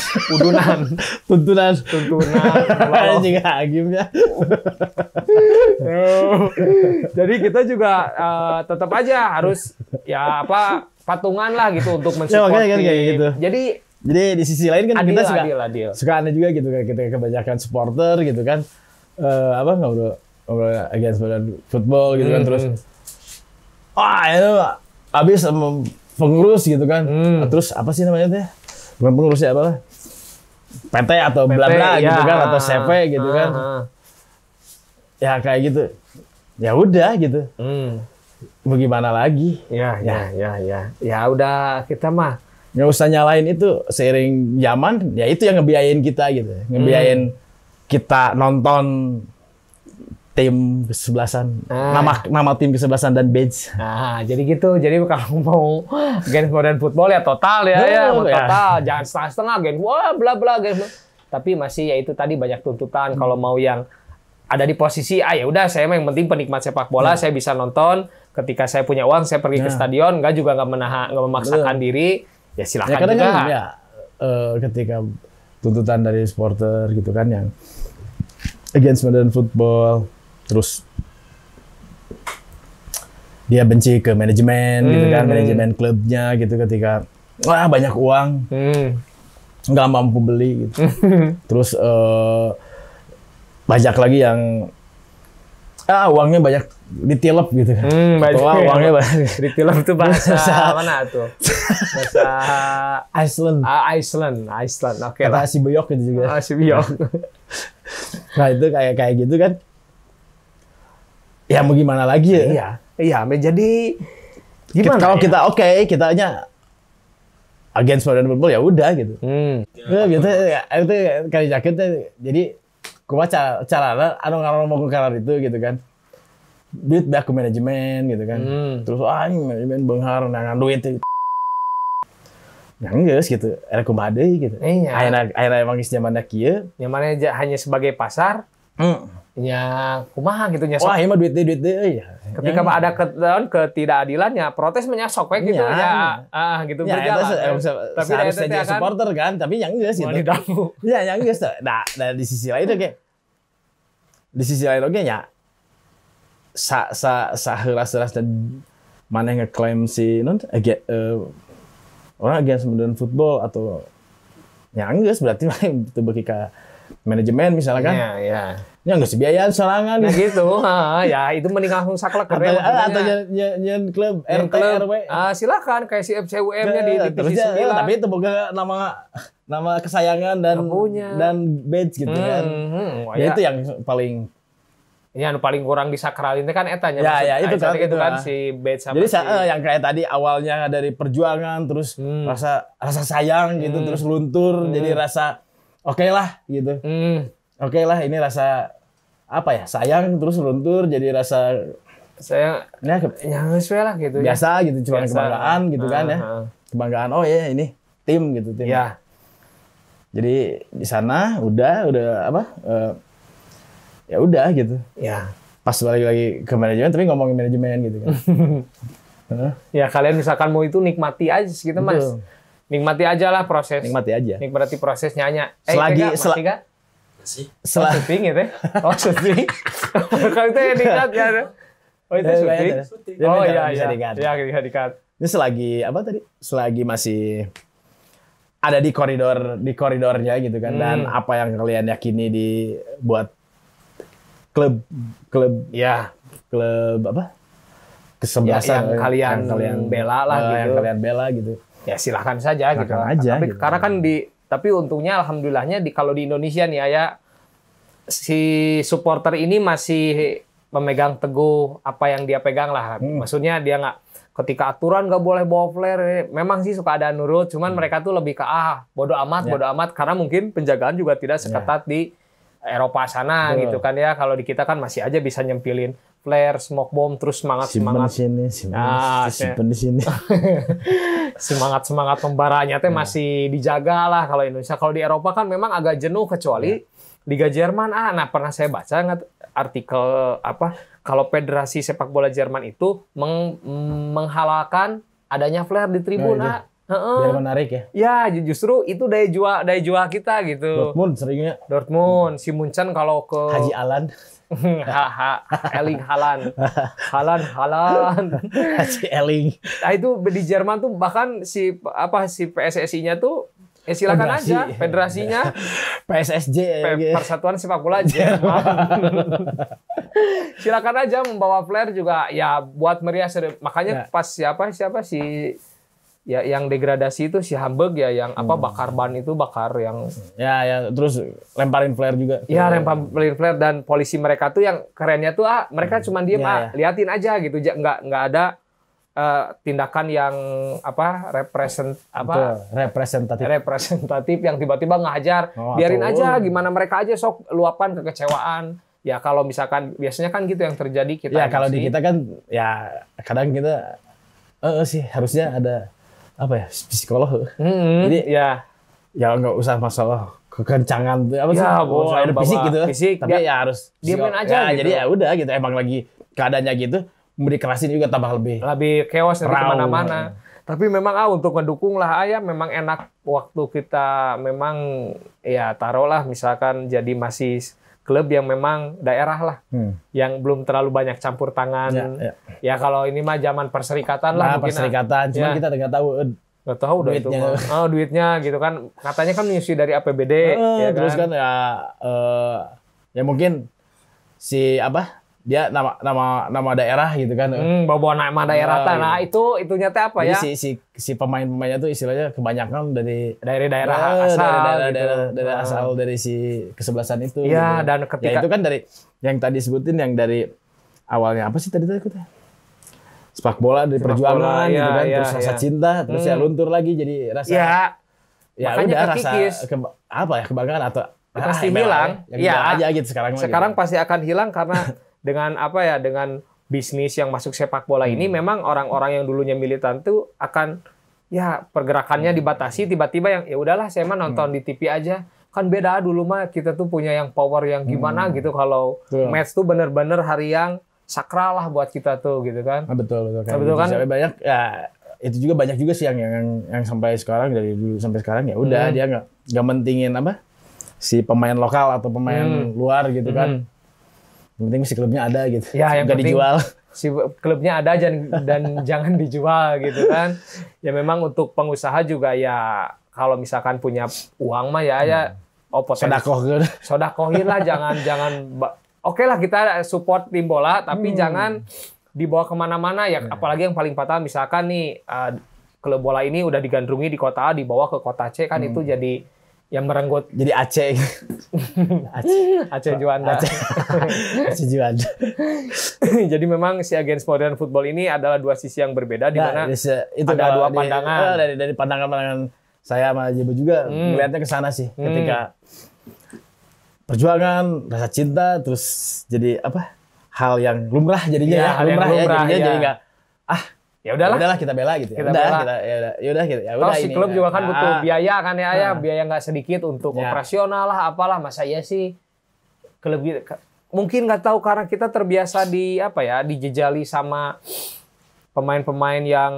[SPEAKER 2] Juga hakimnya.
[SPEAKER 3] Jadi kita juga tetap aja harus patungan lah gitu untuk mensupport
[SPEAKER 2] makanya kan kayak gitu.
[SPEAKER 3] Jadi
[SPEAKER 2] di sisi lain kan kita
[SPEAKER 3] adil.
[SPEAKER 2] suka aneh juga gitu kan kita kebanyakan supporter gitu kan ngobrol against modern football gitu kan terus itu habis sama pengurus gitu kan terus apa sih namanya tuh bukan pengurusnya apa lah PT atau bla bla gitu kan atau CV gitu kan ya kayak gitu ya udah gitu bagaimana lagi
[SPEAKER 3] ya udah kita mah
[SPEAKER 2] nggak usah nyalain itu seiring zaman ya itu yang ngebiayain kita gitu ngebiayain kita nonton tim kesebelasan nama tim kesebelasan dan badge.
[SPEAKER 3] Nah, jadi gitu. Jadi kalau mau Games Modern Football ya total mau total. Jangan setengah-setengah Games. Wah, bla bla Games. Tapi masih ya itu tadi banyak tuntutan kalau mau yang ada di posisi ya udah saya yang penting penikmat sepak bola saya bisa nonton. Ketika saya punya uang saya pergi ke stadion, nggak memaksakan diri. Ya silakan
[SPEAKER 2] ya, kadang
[SPEAKER 3] juga.
[SPEAKER 2] Kan, ketika tuntutan dari supporter gitu kan yang against modern football terus dia benci ke manajemen gitu kan manajemen klubnya gitu ketika banyak uang nggak mampu beli gitu terus banyak lagi yang uangnya banyak ditilep gitu kan uangnya banyak
[SPEAKER 3] ditilep tuh bahasa mana tuh bahasa
[SPEAKER 2] Iceland
[SPEAKER 3] oke
[SPEAKER 2] kata
[SPEAKER 3] lah
[SPEAKER 2] si Beyok gitu juga
[SPEAKER 3] si Beyok
[SPEAKER 2] nah itu kayak gitu kan ya mau gimana lagi ya
[SPEAKER 3] iya jadi gimana
[SPEAKER 2] kalau kita kitanya against modern football ya udah gitu gitu itu kali jaketnya jadi kumaha cara anu mau ke karar itu gitu kan duit back ke manajemen gitu kan terus ini manajemen beunghar nangan duit yang geus gitu era kumaha deui gitu ayeuna emang geus zamanna kieu
[SPEAKER 3] yang mana hanya sebagai pasar ya kumaha gitu nya
[SPEAKER 2] wah ieu mah duit deui
[SPEAKER 3] ketika ada ketidakadilannya protes menyasok we gitu gitu berjalan
[SPEAKER 2] tapi seharusnya supporter kan tapi yang geus gitu yang geus nah di sisi lain kayak di sisi lain ya saheula-heula dan mana ngeklaim si orang against modern football atau yang geus berarti itu bagi ka manajemen misalkan ya nggak sebiayaan sorangan
[SPEAKER 3] gitu ya itu mending langsung saklek
[SPEAKER 2] atau nyen klub RT RW
[SPEAKER 3] silakan kayak si FCUM-nya di TV 9
[SPEAKER 2] tapi itu boga nama kesayangan dan badge gitu kan ya itu yang paling
[SPEAKER 3] kurang disakralin kan etanya
[SPEAKER 2] ya itu
[SPEAKER 3] kan si badge sama
[SPEAKER 2] jadi yang kayak tadi awalnya dari perjuangan terus rasa sayang gitu terus luntur jadi rasa oke lah gitu oke lah ini rasa sayang terus luntur jadi rasa
[SPEAKER 3] Saya
[SPEAKER 2] Ya,
[SPEAKER 3] sesuai lah gitu ya.
[SPEAKER 2] biasa gitu, cuma
[SPEAKER 3] Biasa.
[SPEAKER 2] kebanggaan gitu kan ya. Kebanggaan, oh ya ini tim gitu tim.
[SPEAKER 3] Ya.
[SPEAKER 2] Jadi di sana udah apa? Ya udah gitu.
[SPEAKER 3] Ya.
[SPEAKER 2] Pas balik lagi ke manajemen, tapi ngomongin manajemen gitu kan.
[SPEAKER 3] Ya kalian misalkan mau itu nikmati aja gitu Mas.
[SPEAKER 2] Betul.
[SPEAKER 3] Nikmati aja lah proses.
[SPEAKER 2] Nikmati aja.
[SPEAKER 3] Nikmati prosesnya aja.
[SPEAKER 2] Selagi-
[SPEAKER 3] Oh, syuting gitu ya? Oh, syuting. Kalau itu yang dikat ya. Oh, itu syuting.
[SPEAKER 2] Ya,
[SPEAKER 3] Oh
[SPEAKER 2] beda,
[SPEAKER 3] iya,
[SPEAKER 2] bisa
[SPEAKER 3] iya.
[SPEAKER 2] di-cut.
[SPEAKER 3] Iya, bisa dikat.
[SPEAKER 2] Ini selagi apa tadi? Selagi masih ada di koridornya gitu kan, dan apa yang kalian yakini buat klub
[SPEAKER 3] Ya,
[SPEAKER 2] apa? Kesebelasan
[SPEAKER 3] yang kalian bela lah gitu.
[SPEAKER 2] Yang kalian bela gitu.
[SPEAKER 3] Ya silahkan saja gitu.
[SPEAKER 2] Silakan aja,
[SPEAKER 3] Tapi
[SPEAKER 2] gitu.
[SPEAKER 3] karena kan tapi untungnya alhamdulillahnya kalau di Indonesia nih ya si supporter ini masih memegang teguh apa yang dia pegang lah. Maksudnya dia nggak ketika aturan nggak boleh bawa flare. Memang sih suka ada nurut, cuman mereka tuh lebih ke bodo amat karena mungkin penjagaan juga tidak seketat di Eropa sana
[SPEAKER 2] Betul.
[SPEAKER 3] gitu kan ya. Kalau di kita kan masih aja bisa nyempilin flare, smoke bomb, terus semangat
[SPEAKER 2] Simpen di sini.
[SPEAKER 3] semangat membaranya teh masih dijaga lah kalau Indonesia. Kalau di Eropa kan memang agak jenuh kecuali Liga Jerman. Nah pernah saya baca artikel apa kalau Federasi Sepak Bola Jerman itu menghalalkan adanya flare di tribun.
[SPEAKER 2] Biar menarik ya.
[SPEAKER 3] Ya justru itu daya jual kita gitu.
[SPEAKER 2] Dortmund seringnya
[SPEAKER 3] Dortmund, si Munchen kalau ke
[SPEAKER 2] Haji Alan.
[SPEAKER 3] Erling Haaland.
[SPEAKER 2] Haji Eling.
[SPEAKER 3] Nah itu di Jerman tuh bahkan si PSSI-nya tuh silakan
[SPEAKER 2] Federasi.
[SPEAKER 3] aja federasinya
[SPEAKER 2] PSSJ
[SPEAKER 3] Persatuan Sepak Bola Jerman. Silakan aja membawa flare juga ya buat meriah. Makanya pas siapa si ya yang degradasi itu si Hamburg ya yang bakar ban itu yang
[SPEAKER 2] ya terus lemparin flare juga.
[SPEAKER 3] ya lemparin flare dan polisi mereka tuh yang kerennya tuh mereka cuma diem liatin aja gitu nggak ada tindakan yang representatif yang tiba-tiba ngajar. Biarin aja gimana mereka aja sok luapan kekecewaan. Ya kalau misalkan biasanya kan gitu yang terjadi kita.
[SPEAKER 2] Ya kalau di kita kan ya kadang kita sih harusnya ada apa ya psikolog. Jadi ya nggak usah masalah kekencangan apa sih?
[SPEAKER 3] Ya,
[SPEAKER 2] ada fisik gitu.
[SPEAKER 3] Fisik,
[SPEAKER 2] tapi ya harus
[SPEAKER 3] diemin aja gitu.
[SPEAKER 2] Jadi ya udah gitu emang lagi keadaannya gitu. Mau dikerasin juga tambah lebih
[SPEAKER 3] chaos nanti kemana-mana. Tapi memang untuk mendukung lah memang enak waktu kita memang ya taruhlah misalkan jadi masih klub yang memang daerah lah yang belum terlalu banyak campur tangan. Ya kalau ini mah zaman perserikatan lah mungkin.
[SPEAKER 2] Perserikatan, cuman kita nggak tahu.
[SPEAKER 3] Nggak tahu udah itu. Duitnya gitu kan. Katanya kan menyusun dari APBD. Ya
[SPEAKER 2] Terus kan ya mungkin si dia nama daerah gitu kan.
[SPEAKER 3] Bawa nama daerah. Nah itunya teh apa ya?
[SPEAKER 2] Jadi si pemain-pemainnya tuh istilahnya kebanyakan dari
[SPEAKER 3] daerah asal
[SPEAKER 2] dari asal dari si kesebelasan itu.
[SPEAKER 3] Iya,
[SPEAKER 2] gitu.
[SPEAKER 3] dan ketika
[SPEAKER 2] ya itu kan dari yang tadi sebutin yang dari awalnya apa sih tadi sepak bola dari perjuangan gitu kan, terus rasa cinta, terus ya luntur lagi jadi rasa ya udah rasa kebanggaan atau
[SPEAKER 3] pasti hilang.
[SPEAKER 2] Ya aja gitu sekarang
[SPEAKER 3] pasti akan hilang karena dengan dengan bisnis yang masuk sepak bola ini memang orang-orang yang dulunya militan tuh akan pergerakannya dibatasi tiba-tiba yang ya udahlah saya mah nonton di TV aja. Kan beda dulu mah kita tuh punya yang power yang gimana gitu kalau match tuh bener-bener hari yang sakral lah buat kita tuh gitu kan.
[SPEAKER 2] Betul
[SPEAKER 3] kan.
[SPEAKER 2] Sampai banyak ya itu juga banyak juga sih yang sampai sekarang dari dulu sampai sekarang ya udah dia nggak mentingin si pemain lokal atau pemain luar gitu kan. Yang penting si klubnya ada gitu.
[SPEAKER 3] Ya, yang penting
[SPEAKER 2] dijual.
[SPEAKER 3] Si klubnya ada dan jangan dijual gitu kan. Ya memang untuk pengusaha juga ya kalau misalkan punya uang mah ya sodakohin lah jangan oke lah kita support tim bola tapi jangan dibawa kemana-mana ya apalagi yang paling fatal misalkan nih klub bola ini udah digandrungi di kota A dibawa ke kota C kan itu jadi yang merenggut
[SPEAKER 2] jadi Aceh
[SPEAKER 3] Juanda.
[SPEAKER 2] Aceh Juanda.
[SPEAKER 3] Jadi memang si Against Modern Football ini adalah dua sisi yang berbeda di mana ada dua pandangan.
[SPEAKER 2] Dari pandangan saya sama Jebo juga melihatnya ke sana sih ketika perjuangan, rasa cinta terus jadi hal yang lumrah jadinya
[SPEAKER 3] Iya,
[SPEAKER 2] ya,
[SPEAKER 3] hal yang lumrah,
[SPEAKER 2] jadinya
[SPEAKER 3] iya.
[SPEAKER 2] jadi nggak
[SPEAKER 3] Ya udahlah.
[SPEAKER 2] udahlah kita bela gitu.
[SPEAKER 3] Kita bela.
[SPEAKER 2] Ya udah gitu. Ya
[SPEAKER 3] Toh
[SPEAKER 2] udah
[SPEAKER 3] si
[SPEAKER 2] ini.
[SPEAKER 3] klub juga kan butuh biaya kan ya,
[SPEAKER 2] Ah.
[SPEAKER 3] biaya nggak sedikit untuk
[SPEAKER 2] Ya.
[SPEAKER 3] operasional lah, apalah. Masa iya sih klub mungkin nggak tahu karena kita terbiasa dijejali sama pemain-pemain yang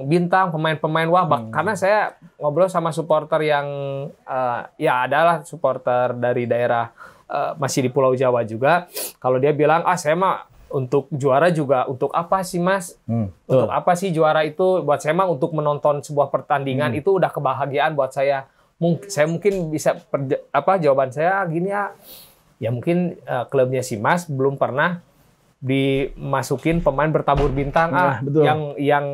[SPEAKER 3] bintang, pemain-pemain karena saya ngobrol sama supporter yang ya adalah supporter dari daerah masih di Pulau Jawa juga. Kalau dia bilang, saya mah untuk juara juga untuk apa sih Mas? Untuk apa sih juara itu? Buat saya mah untuk menonton sebuah pertandingan itu udah kebahagiaan buat saya. Saya mungkin bisa jawaban saya gini ya. Ya mungkin klubnya si Mas belum pernah dimasukin pemain bertabur bintang
[SPEAKER 2] betul.
[SPEAKER 3] yang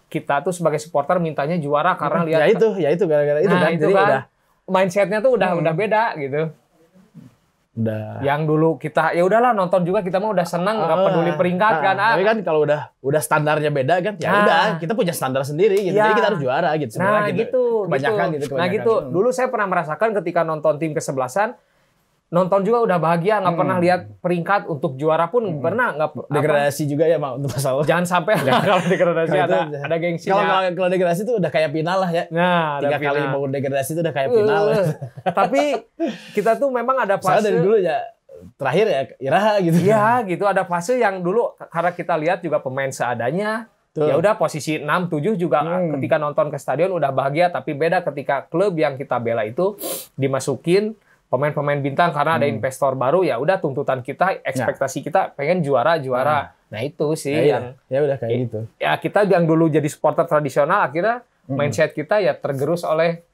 [SPEAKER 3] kita tuh sebagai supporter mintanya juara karena lihat
[SPEAKER 2] ya itu gara-gara itu kan.
[SPEAKER 3] itu
[SPEAKER 2] Jadi
[SPEAKER 3] kan
[SPEAKER 2] udah
[SPEAKER 3] mindsetnya tuh udah beda gitu. Yang dulu kita ya udahlah nonton juga kita mah udah senang nggak peduli peringkat kan.
[SPEAKER 2] Tapi kan kalau udah standarnya beda kan, ya udah kita punya standar sendiri gitu.
[SPEAKER 3] Ya.
[SPEAKER 2] Jadi kita harus juara gitu. Sebenarnya kebanyakan gitu.
[SPEAKER 3] Nah gitu. Dulu saya pernah merasakan ketika nonton tim kesebelasan, nonton juga udah bahagia, nggak pernah lihat peringkat untuk juara pun pernah nggak.
[SPEAKER 2] Degradasi juga ya Mak, untuk masalah.
[SPEAKER 3] Jangan sampai kalau degradasi ada gengsinya.
[SPEAKER 2] Kalau degradasi itu udah kayak final lah ya.
[SPEAKER 3] Nah,
[SPEAKER 2] 3 kali mau degradasi itu udah kayak final.
[SPEAKER 3] Tapi kita tuh memang ada fase.
[SPEAKER 2] Soalnya dari dulu ya terakhir ya Iraha gitu.
[SPEAKER 3] Iya gitu, ada fase yang dulu karena kita lihat juga pemain seadanya.
[SPEAKER 2] Tuh.
[SPEAKER 3] Ya udah posisi 6 7 juga ketika nonton ke stadion udah bahagia, tapi beda ketika klub yang kita bela itu dimasukin pemain-pemain bintang karena ada investor baru, ya udah tuntutan kita, ekspektasi kita pengen juara. Nah itu sih yang
[SPEAKER 2] ya udah kayak gitu.
[SPEAKER 3] Ya kita yang dulu jadi supporter tradisional akhirnya mindset kita ya tergerus oleh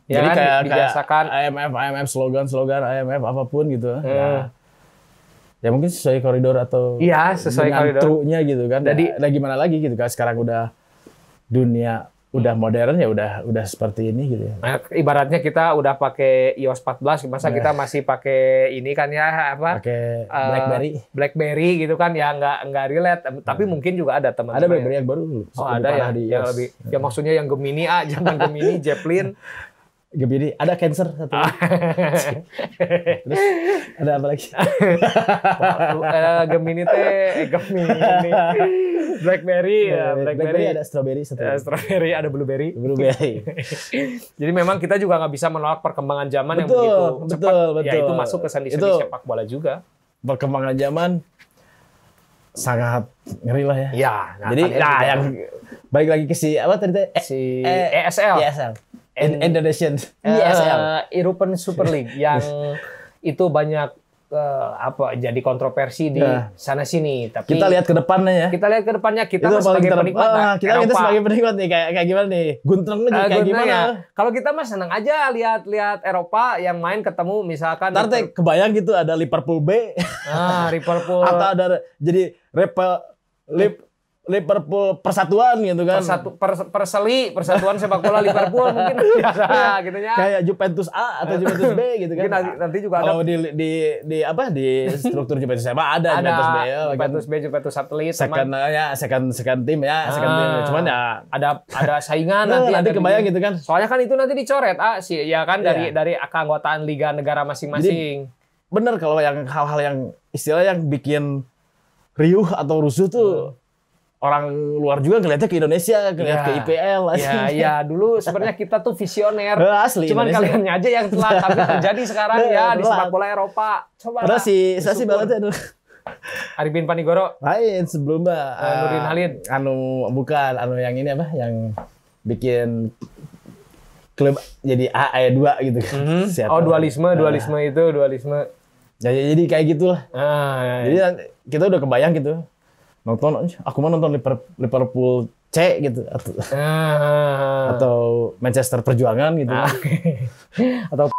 [SPEAKER 2] Jadi
[SPEAKER 3] kan,
[SPEAKER 2] kayak
[SPEAKER 3] dibiasakan
[SPEAKER 2] IMF slogan IMF apapun gitu. Ya mungkin sesuai koridor atau
[SPEAKER 3] sesuai
[SPEAKER 2] dengan
[SPEAKER 3] koridor.
[SPEAKER 2] true-nya gitu kan.
[SPEAKER 3] Jadi
[SPEAKER 2] nah, gimana lagi gitu kan sekarang udah dunia udah modern ya udah seperti ini gitu ya.
[SPEAKER 3] Nah, ibaratnya kita udah pakai iOS 14, masa kita masih pakai ini kan ya
[SPEAKER 2] pakai BlackBerry
[SPEAKER 3] gitu kan ya nggak relate. Tapi mungkin juga ada teman-teman.
[SPEAKER 2] Ada BlackBerry yang baru.
[SPEAKER 3] Ada ya yang lebih. Ya maksudnya yang Gemini zaman Gemini, Zeppelin.
[SPEAKER 2] Gemini ada Cancer satu. Terus ada apa lagi?
[SPEAKER 3] Gemini BlackBerry ya,
[SPEAKER 2] BlackBerry ada strawberry satu.
[SPEAKER 3] Strawberry ada blueberry.
[SPEAKER 2] Jadi
[SPEAKER 3] memang kita juga nggak bisa menolak perkembangan zaman yang
[SPEAKER 2] betul,
[SPEAKER 3] begitu cepat.
[SPEAKER 2] Betul.
[SPEAKER 3] Ya itu masuk ke sendi-sendi sepak bola juga.
[SPEAKER 2] Perkembangan zaman sangat ngeri lah ya.
[SPEAKER 3] Iya.
[SPEAKER 2] Jadi yang balik lagi ke ESL. Indonesian ESL.
[SPEAKER 3] European Super League yang itu banyak jadi kontroversi di sana sini. Tapi
[SPEAKER 2] kita lihat ke depannya ya.
[SPEAKER 3] Kita sebagai penikmat.
[SPEAKER 2] Kita sebagai penikmat nih kayak gimana nih? Guntrengnya kayak gimana?
[SPEAKER 3] Kalau kita mah senang aja lihat Eropa yang main ketemu misalkan.
[SPEAKER 2] Ntar kebayang gitu ada Liverpool B.
[SPEAKER 3] Liverpool.
[SPEAKER 2] Atau ada jadi Liverpool Persatuan gitu kan.
[SPEAKER 3] Persatuan sepak bola Liverpool mungkin ada gitu ya.
[SPEAKER 2] Kayak Juventus A atau Juventus B gitu kan.
[SPEAKER 3] Mungkin nanti juga ada.
[SPEAKER 2] Kalau di struktur Juventus A ada Juventus B ya.
[SPEAKER 3] Juventus Satelit.
[SPEAKER 2] Second team ya, second team. Cuman ya
[SPEAKER 3] ada saingan
[SPEAKER 2] nanti kebayang gitu kan.
[SPEAKER 3] Soalnya kan itu nanti dicoret ya kan dari keanggotaan liga negara masing-masing.
[SPEAKER 2] Bener kalau yang hal-hal yang istilah yang bikin riuh atau rusuh tuh orang luar juga ngeliatnya ke Indonesia, ngeliat ke IPL.
[SPEAKER 3] Ya dulu sebenarnya kita tuh visioner.
[SPEAKER 2] Asli.
[SPEAKER 3] Cuman kaliannya aja yang telat, tapi terjadi sekarang ya di sepak bola Eropa. Coba.
[SPEAKER 2] Ada si Balata dulu.
[SPEAKER 3] Arifin Panigoro.
[SPEAKER 2] Lain sebelumnya.
[SPEAKER 3] Nurdin Halid.
[SPEAKER 2] Bukan yang ini apa? Yang bikin klub jadi A2 gitu kan.
[SPEAKER 3] Dualisme.
[SPEAKER 2] Ya, jadi kayak gitulah. Jadi kita udah kebayang gitu. Aku mau nonton Liverpool C gitu atau Manchester Perjuangan gitu atau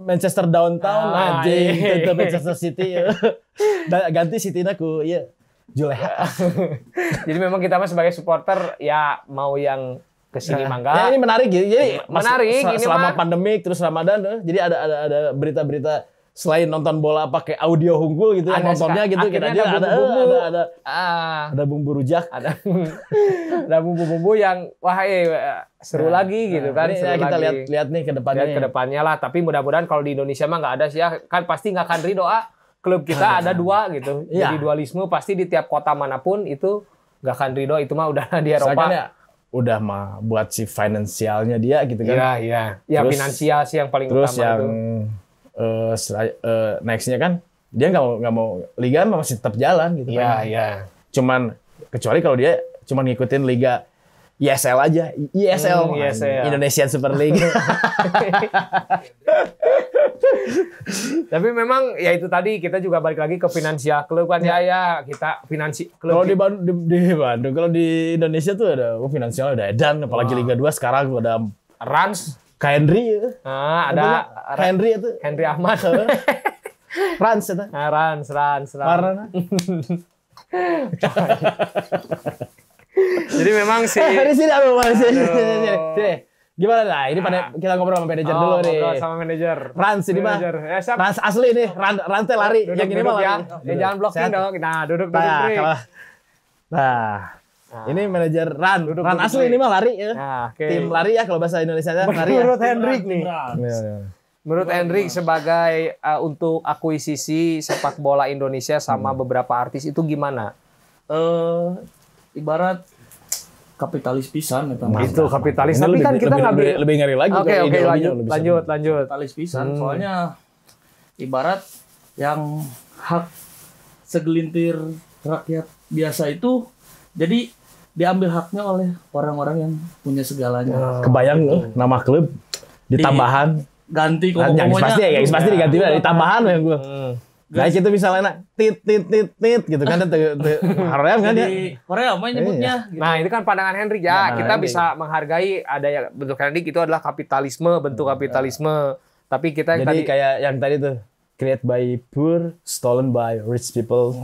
[SPEAKER 2] Manchester Downtown itu Manchester City ganti City aku Juleha.
[SPEAKER 3] Jadi memang kita mah sebagai supporter ya mau yang kesini mangga.
[SPEAKER 2] Ya ini menarik gitu. Jadi
[SPEAKER 3] menarik
[SPEAKER 2] selama pandemik terus Ramadan jadi ada berita-berita selain nonton bola pakai audio unggul gitu,
[SPEAKER 3] Ada
[SPEAKER 2] nontonnya gitu kita
[SPEAKER 3] akhirnya
[SPEAKER 2] aja
[SPEAKER 3] ada bumbu-bumbu.
[SPEAKER 2] ada ada bumbu rujak.
[SPEAKER 3] Ada bumbu-bumbu yang wah seru lagi gitu kan.
[SPEAKER 2] Ini
[SPEAKER 3] Seru
[SPEAKER 2] ya kita
[SPEAKER 3] lagi.
[SPEAKER 2] lihat nih ke depannya.
[SPEAKER 3] Lihat ke depannya lah, tapi mudah-mudahan kalau di Indonesia mah nggak ada sih ya, kan pasti nggak akan ridho klub kita ada 2 gitu.
[SPEAKER 2] Iya.
[SPEAKER 3] Jadi dualisme pasti di tiap kota manapun itu nggak akan ridho, itu mah udah di Eropa.
[SPEAKER 2] Misalkan ya udah mah buat si finansialnya dia gitu kan.
[SPEAKER 3] Iya, iya. Ya
[SPEAKER 2] Terus-
[SPEAKER 3] finansial sih yang paling
[SPEAKER 2] Terus
[SPEAKER 3] utama
[SPEAKER 2] yang nextnya kan dia nggak mau liga masih tetap jalan gitu
[SPEAKER 3] Iya,
[SPEAKER 2] kan.
[SPEAKER 3] iya.
[SPEAKER 2] Cuman kecuali kalau dia cuman ngikutin liga ISL aja, ISL,
[SPEAKER 3] ISL.
[SPEAKER 2] Indonesian Super League.
[SPEAKER 3] Tapi memang ya itu tadi kita juga balik lagi ke finansial klub kan ya kita
[SPEAKER 2] Kalau
[SPEAKER 3] klub
[SPEAKER 2] di Bandung, kalau di Indonesia tuh ada finansial, ada Edan, apalagi Liga 2 sekarang ada
[SPEAKER 3] Rans,
[SPEAKER 2] Henry,
[SPEAKER 3] ada
[SPEAKER 2] Henry itu,
[SPEAKER 3] Henry Ahmad.
[SPEAKER 2] Rans itu,
[SPEAKER 3] Rans.
[SPEAKER 2] Karena
[SPEAKER 3] Jadi memang si
[SPEAKER 2] di sini aduh, sini.
[SPEAKER 3] Aduh.
[SPEAKER 2] Gimana lah? Ini kita ngobrol sama manajer dulu nih.
[SPEAKER 3] ngobrol sama manajer.
[SPEAKER 2] Rans ini mah.
[SPEAKER 3] Manajer. Siap.
[SPEAKER 2] Rans asli nih, Rans teh lari.
[SPEAKER 3] Duduk,
[SPEAKER 2] Yang ini mah
[SPEAKER 3] duduk ya.
[SPEAKER 2] lari.
[SPEAKER 3] Jangan blocking
[SPEAKER 2] Sehat.
[SPEAKER 3] dong. Nah, duduk
[SPEAKER 2] Nah,
[SPEAKER 3] Dri.
[SPEAKER 2] ini manajer Ran.
[SPEAKER 3] Duduk,
[SPEAKER 2] Ran
[SPEAKER 3] duduk,
[SPEAKER 2] asli
[SPEAKER 3] Dri.
[SPEAKER 2] ini mah lari ya.
[SPEAKER 3] Nah, oke.
[SPEAKER 2] Tim lari ya kalau bahasa Indonesianya lari ya.
[SPEAKER 3] Menurut Hendrik nih.
[SPEAKER 2] Iya.
[SPEAKER 3] Menurut Hendrik sebagai untuk akuisisi sepak bola Indonesia sama beberapa artis itu gimana?
[SPEAKER 4] Ibarat kapitalis pisan eta mah.
[SPEAKER 3] Itu kapitalis.
[SPEAKER 2] Ini
[SPEAKER 3] Tapi kan kita ngambil.
[SPEAKER 2] lebih ngeri lagi.
[SPEAKER 3] Oke,
[SPEAKER 2] kalau
[SPEAKER 3] oke,
[SPEAKER 2] ideologinya lebih
[SPEAKER 3] lanjut.
[SPEAKER 4] Kapitalis pisan soalnya ibarat yang hak segelintir rakyat biasa itu jadi diambil haknya oleh orang-orang yang punya segalanya.
[SPEAKER 2] Kebayang nama klub ditambahan.
[SPEAKER 4] Ganti
[SPEAKER 2] Yang pasti ya, yang pasti diganti
[SPEAKER 4] Udah,
[SPEAKER 2] ditambahan ya gue. Nah itu misalnya tit gitu kan Harlem kan ya.
[SPEAKER 4] Di Korea mah nyebutnya gitu.
[SPEAKER 3] Nah, itu kan pandangan Hendrik ya.
[SPEAKER 2] Nah,
[SPEAKER 3] Kita
[SPEAKER 2] Hendrik.
[SPEAKER 3] bisa menghargai ada yang bentuk Hendrik itu adalah kapitalisme, bentuk kapitalisme. Tapi kita yang
[SPEAKER 2] Jadi
[SPEAKER 3] tadi
[SPEAKER 2] kayak yang tadi tuh create by poor, stolen by rich people.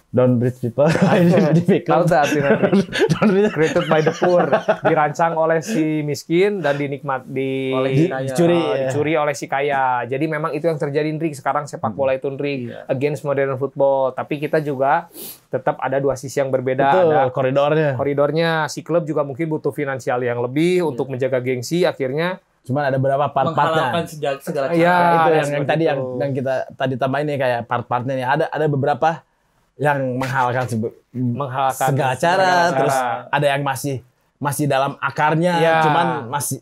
[SPEAKER 2] Don't rich people.
[SPEAKER 3] tahu tak artinya Hendrik?
[SPEAKER 2] Don't rich
[SPEAKER 3] Created by the poor, dirancang oleh si miskin dan
[SPEAKER 4] Oleh si kaya.
[SPEAKER 3] dicuri oleh si kaya. Jadi memang itu yang terjadi Hendrik. Sekarang sepak bola itu Hendrik
[SPEAKER 4] Iya.
[SPEAKER 3] against modern football. Tapi kita juga tetap ada dua sisi yang berbeda.
[SPEAKER 2] Betul,
[SPEAKER 3] Ada
[SPEAKER 2] koridornya.
[SPEAKER 3] koridornya, si klub juga mungkin butuh finansial yang lebih untuk menjaga gengsi. Akhirnya
[SPEAKER 2] Cuman ada beberapa part-partnya.
[SPEAKER 4] Menghalalkan segala cara.
[SPEAKER 3] Iya.
[SPEAKER 2] Nah, itu yang
[SPEAKER 3] seperti
[SPEAKER 2] tadi
[SPEAKER 3] itu.
[SPEAKER 2] yang kita tadi tambahin nih kayak part-partnya nih. Ada beberapa yang menghalalkan
[SPEAKER 3] menghalalkan
[SPEAKER 2] segala cara, terus ada yang masih dalam akarnya,
[SPEAKER 3] Iya.
[SPEAKER 2] cuman masih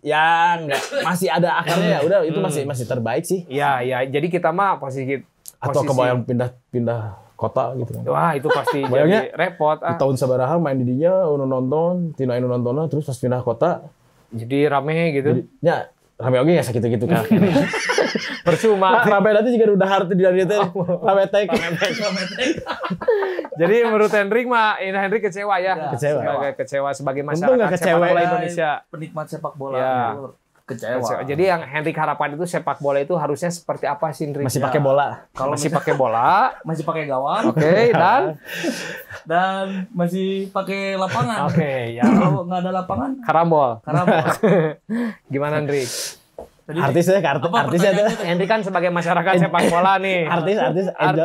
[SPEAKER 2] ada akarnya ya udah itu masih terbaik sih.
[SPEAKER 3] Iya. Jadi kita mah posisi
[SPEAKER 2] Atau kebayang pindah kota gitu kan.
[SPEAKER 3] Wah, itu pasti
[SPEAKER 2] Bayangnya,
[SPEAKER 3] jadi repot.
[SPEAKER 2] Di tahun sabaraha main di dinya nonton, tina nonton terus pas pindah kota,
[SPEAKER 3] Jadi rame gitu.
[SPEAKER 2] ya rame oge ya sakitu-gitu kan.
[SPEAKER 3] Percuma.
[SPEAKER 2] Rame nanti juga udah harti dari teh. Rame tek.
[SPEAKER 3] Jadi menurut Hendrik mah, ini Hendrik kecewa ya.
[SPEAKER 2] Kecewa.
[SPEAKER 3] Sebagai
[SPEAKER 2] Untung
[SPEAKER 3] masyarakat
[SPEAKER 2] nggak
[SPEAKER 3] sepak
[SPEAKER 2] kecewa
[SPEAKER 3] bola
[SPEAKER 2] ya.
[SPEAKER 3] Indonesia.
[SPEAKER 4] Penikmat sepak bola
[SPEAKER 3] Ya.
[SPEAKER 4] itu kecewa.
[SPEAKER 3] Jadi yang Hendrik harapkan itu sepak bola itu harusnya seperti apa sih Hendrik?
[SPEAKER 2] Masih pakai bola.
[SPEAKER 3] Kalau masih pakai bola,
[SPEAKER 4] Masih pakai gawang
[SPEAKER 3] oke,
[SPEAKER 4] dan masih pakai lapangan.
[SPEAKER 3] Oke, ya.
[SPEAKER 4] Kalau nggak ada lapangan,
[SPEAKER 3] Karambol.
[SPEAKER 4] karena
[SPEAKER 3] Gimana Hendrik?
[SPEAKER 2] Artisnya artisnya tuh.
[SPEAKER 3] Hendrik kan sebagai masyarakat sepak bola nih.
[SPEAKER 2] Artis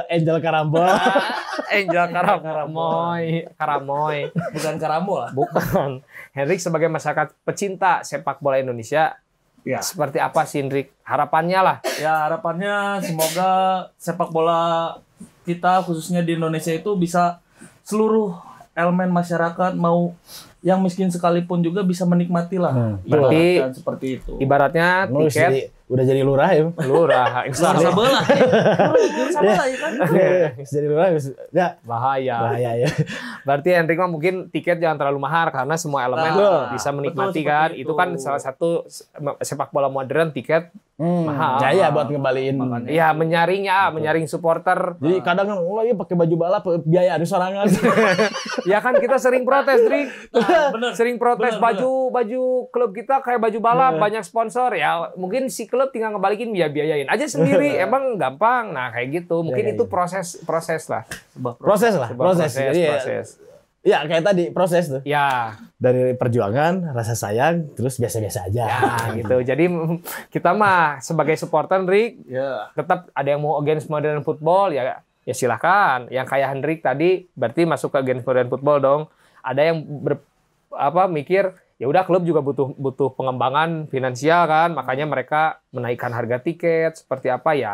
[SPEAKER 2] Angel Karambol.
[SPEAKER 3] Angel Karamoy.
[SPEAKER 4] bukan karambol lah.
[SPEAKER 3] Bukan. Hendrik sebagai masyarakat pecinta sepak bola Indonesia,
[SPEAKER 4] Ya.
[SPEAKER 3] seperti apa sih Hendrik? Harapannya lah.
[SPEAKER 4] Ya harapannya semoga sepak bola kita khususnya di Indonesia itu bisa seluruh elemen masyarakat mau yang miskin sekalipun juga bisa menikmati lah.
[SPEAKER 3] Berarti-
[SPEAKER 4] Ibaratkan seperti itu.
[SPEAKER 3] Ibaratnya
[SPEAKER 2] Lu
[SPEAKER 3] tiket
[SPEAKER 2] udah jadi lurah ya.
[SPEAKER 3] lurah,
[SPEAKER 4] Salah sebelah. Salah ya kan.
[SPEAKER 2] Jadi lurah ya
[SPEAKER 3] bahaya.
[SPEAKER 2] bahaya ya.
[SPEAKER 3] Berarti Hendrik mah mungkin tiket jangan terlalu mahal karena semua elemen
[SPEAKER 4] Nah,
[SPEAKER 3] bisa menikmati
[SPEAKER 4] betul
[SPEAKER 3] kan.
[SPEAKER 4] seperti
[SPEAKER 3] Itu
[SPEAKER 4] itu.
[SPEAKER 3] kan salah satu sepak bola modern tiket mahal.
[SPEAKER 2] Jaya buat ngembaliin.
[SPEAKER 4] Makanya.
[SPEAKER 3] Iya, menyaring supporter.
[SPEAKER 2] Jadi kadang kan oh iya pakai baju balap biaya ada sorangan.
[SPEAKER 3] Ya kan kita sering protes, Drik.
[SPEAKER 4] bener.
[SPEAKER 3] Sering protes
[SPEAKER 4] Bener,
[SPEAKER 3] baju klub kita kayak baju balap, banyak sponsor ya. Mungkin si klub tinggal ngebalikin biayain aja sendiri. Emang gampang. Nah, kayak gitu. Mungkin
[SPEAKER 2] Ya,
[SPEAKER 3] itu proses lah.
[SPEAKER 2] Proses lah,
[SPEAKER 3] Sebuah
[SPEAKER 2] proses. Jadi ya,
[SPEAKER 3] proses.
[SPEAKER 2] Ya kayak tadi proses tuh.
[SPEAKER 3] Ya,
[SPEAKER 2] Dari perjuangan, rasa sayang, terus biasa-biasa aja.
[SPEAKER 3] ya gitu. Jadi kita mah sebagai supporter Hendrik
[SPEAKER 4] Ya.
[SPEAKER 3] tetap ada yang mau against modern football ya silahkan. Yang kayak Hendrik tadi berarti masuk ke against modern football dong. Ada yang mikir ya udah klub juga butuh pengembangan finansial kan, makanya mereka menaikkan harga tiket seperti apa ya.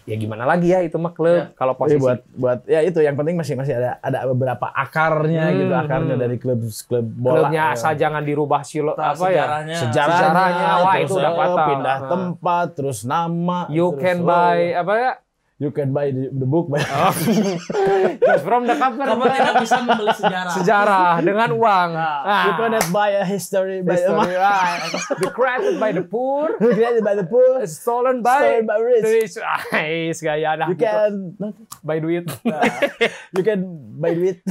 [SPEAKER 3] Ya gimana lagi ya itu mah klub kalau
[SPEAKER 2] Jadi
[SPEAKER 3] posisi
[SPEAKER 2] buat ya itu yang penting masih ada beberapa akarnya gitu, akarnya dari klub bola.
[SPEAKER 3] klubnya asal jangan dirubah
[SPEAKER 4] Sejarahnya.
[SPEAKER 3] Sejarahnya, wah,
[SPEAKER 2] terus,
[SPEAKER 3] itu udah fatal.
[SPEAKER 2] pindah tempat, terus nama.
[SPEAKER 3] you
[SPEAKER 2] terus,
[SPEAKER 3] can buy apa ya?
[SPEAKER 2] you can buy the book.
[SPEAKER 3] Just from the cover.
[SPEAKER 4] Kamu tidak bisa membeli sejarah.
[SPEAKER 3] Sejarah dengan uang.
[SPEAKER 2] You cannot buy a history by
[SPEAKER 3] History, right. The created by the poor,
[SPEAKER 2] created by the poor.
[SPEAKER 3] stolen by
[SPEAKER 2] rich.
[SPEAKER 3] the rich. Gaya dah.
[SPEAKER 2] You
[SPEAKER 3] gitu.
[SPEAKER 2] can
[SPEAKER 3] Buy duit.
[SPEAKER 2] you can buy duit.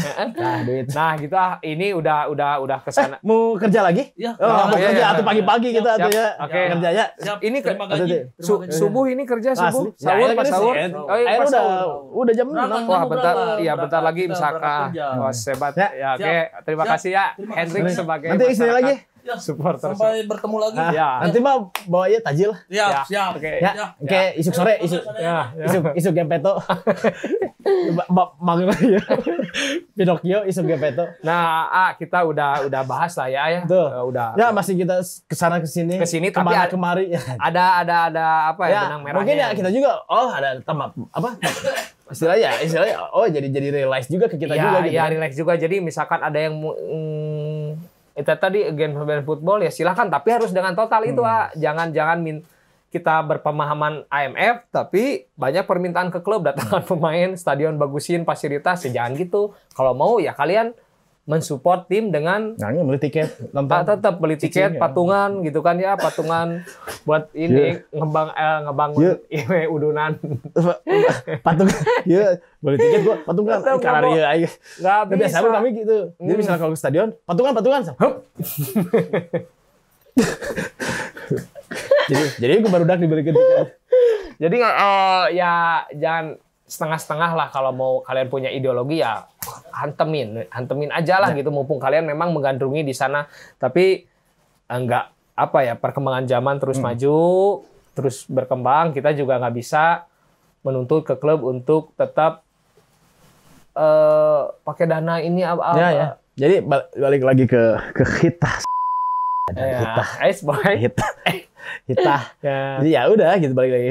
[SPEAKER 2] Duit.
[SPEAKER 3] Nah, gitu ini udah kesana.
[SPEAKER 2] Mau kerja lagi?
[SPEAKER 4] Ya.
[SPEAKER 2] Oh, mau
[SPEAKER 3] iya,
[SPEAKER 2] kerja
[SPEAKER 3] iya.
[SPEAKER 2] atau pagi-pagi
[SPEAKER 4] Siap,
[SPEAKER 2] kita
[SPEAKER 3] siap.
[SPEAKER 2] atau ya.
[SPEAKER 3] Oke.
[SPEAKER 2] Kerja ya.
[SPEAKER 4] Siap.
[SPEAKER 3] Ini
[SPEAKER 4] terima gaji.
[SPEAKER 2] Ada-
[SPEAKER 4] Terima gaji.
[SPEAKER 3] Subuh ini kerja subuh.
[SPEAKER 2] Asli.
[SPEAKER 3] Sahur
[SPEAKER 2] Ya,
[SPEAKER 3] pas
[SPEAKER 2] ini
[SPEAKER 3] sahur.
[SPEAKER 2] sih,
[SPEAKER 3] Oh, iya,
[SPEAKER 2] air
[SPEAKER 3] pas
[SPEAKER 2] udah
[SPEAKER 3] sahur.
[SPEAKER 2] jam
[SPEAKER 4] Berangkat,
[SPEAKER 2] 6.
[SPEAKER 3] Wah,
[SPEAKER 4] kamu
[SPEAKER 3] bentar
[SPEAKER 4] berangkat.
[SPEAKER 3] ya bentar lagi
[SPEAKER 4] Kita
[SPEAKER 3] misalkan.
[SPEAKER 4] berangkat kerja.
[SPEAKER 3] Wah, hebat.
[SPEAKER 2] Ya.
[SPEAKER 3] Ya, oke.
[SPEAKER 4] Siap.
[SPEAKER 3] Terima
[SPEAKER 4] Siap.
[SPEAKER 3] kasih ya
[SPEAKER 4] Terima
[SPEAKER 3] Hendrik
[SPEAKER 4] kasih.
[SPEAKER 3] sebagai
[SPEAKER 2] Nanti kesini
[SPEAKER 3] masyarakat
[SPEAKER 2] lagi.
[SPEAKER 4] Ya.
[SPEAKER 3] supporter.
[SPEAKER 4] Sampai bertemu lagi.
[SPEAKER 2] Ah,
[SPEAKER 3] Ya.
[SPEAKER 2] Nanti mah bawa aja tajil.
[SPEAKER 4] Siap, siap.
[SPEAKER 3] Oke.
[SPEAKER 2] Ya,
[SPEAKER 4] Ya.
[SPEAKER 2] oke, isuk sore, isuk.
[SPEAKER 3] Ya, ya.
[SPEAKER 2] Isuk Gempeto. Bang ya. Pinocchio isuk Gempeto.
[SPEAKER 3] Nah, kita udah bahas lah ya.
[SPEAKER 2] Tuh.
[SPEAKER 3] Udah.
[SPEAKER 2] Ya masih kita kesana kesini.
[SPEAKER 3] Kesini, tapi
[SPEAKER 2] kemana
[SPEAKER 3] ada-
[SPEAKER 2] kemari.
[SPEAKER 3] Ada apa ya,
[SPEAKER 2] Ya,
[SPEAKER 3] benang merahnya.
[SPEAKER 2] mungkin ya kita juga ada tambah apa? Istilahnya jadi realize juga ke kita
[SPEAKER 3] ya,
[SPEAKER 2] juga gitu.
[SPEAKER 3] ya
[SPEAKER 2] kan.
[SPEAKER 3] relax juga. Jadi misalkan ada yang itu tadi against modern football ya silakan, tapi harus dengan total itu jangan kita berpemahaman IMF tapi banyak permintaan ke klub datangkan pemain, stadion bagusin, fasilitas ya jangan gitu. Kalau mau ya kalian mensupport tim dengan
[SPEAKER 2] Nah, ini beli tiket nonton.
[SPEAKER 3] tetap beli tiket
[SPEAKER 2] Cicing, ya.
[SPEAKER 3] patungan gitu kan ya, patungan buat ini ngebangun ini udunan.
[SPEAKER 2] Patung. Iya, beli tiket gua patungan
[SPEAKER 3] Tetep
[SPEAKER 2] karena
[SPEAKER 3] nggak
[SPEAKER 2] dia aja.
[SPEAKER 3] Nggak
[SPEAKER 2] Nah, biasa
[SPEAKER 3] bisa.
[SPEAKER 2] kami gitu. Jadi misalnya kalau ke stadion, patungan. Hup. jadi gue baru dak dibelikan tiket.
[SPEAKER 3] Jadi ya jangan setengah-setengah lah. Kalau mau kalian punya ideologi ya hantemin aja lah gitu. Mumpung kalian memang menggandrungi di sana. Tapi enggak apa ya, perkembangan zaman terus maju, terus berkembang. Kita juga nggak bisa menuntut ke klub untuk tetap pakai dana ini apa.
[SPEAKER 2] Ya. Jadi balik lagi ke kita.
[SPEAKER 3] Ice boy.
[SPEAKER 2] Kita.
[SPEAKER 3] Ya.
[SPEAKER 2] Jadi ya udah gitu balik lagi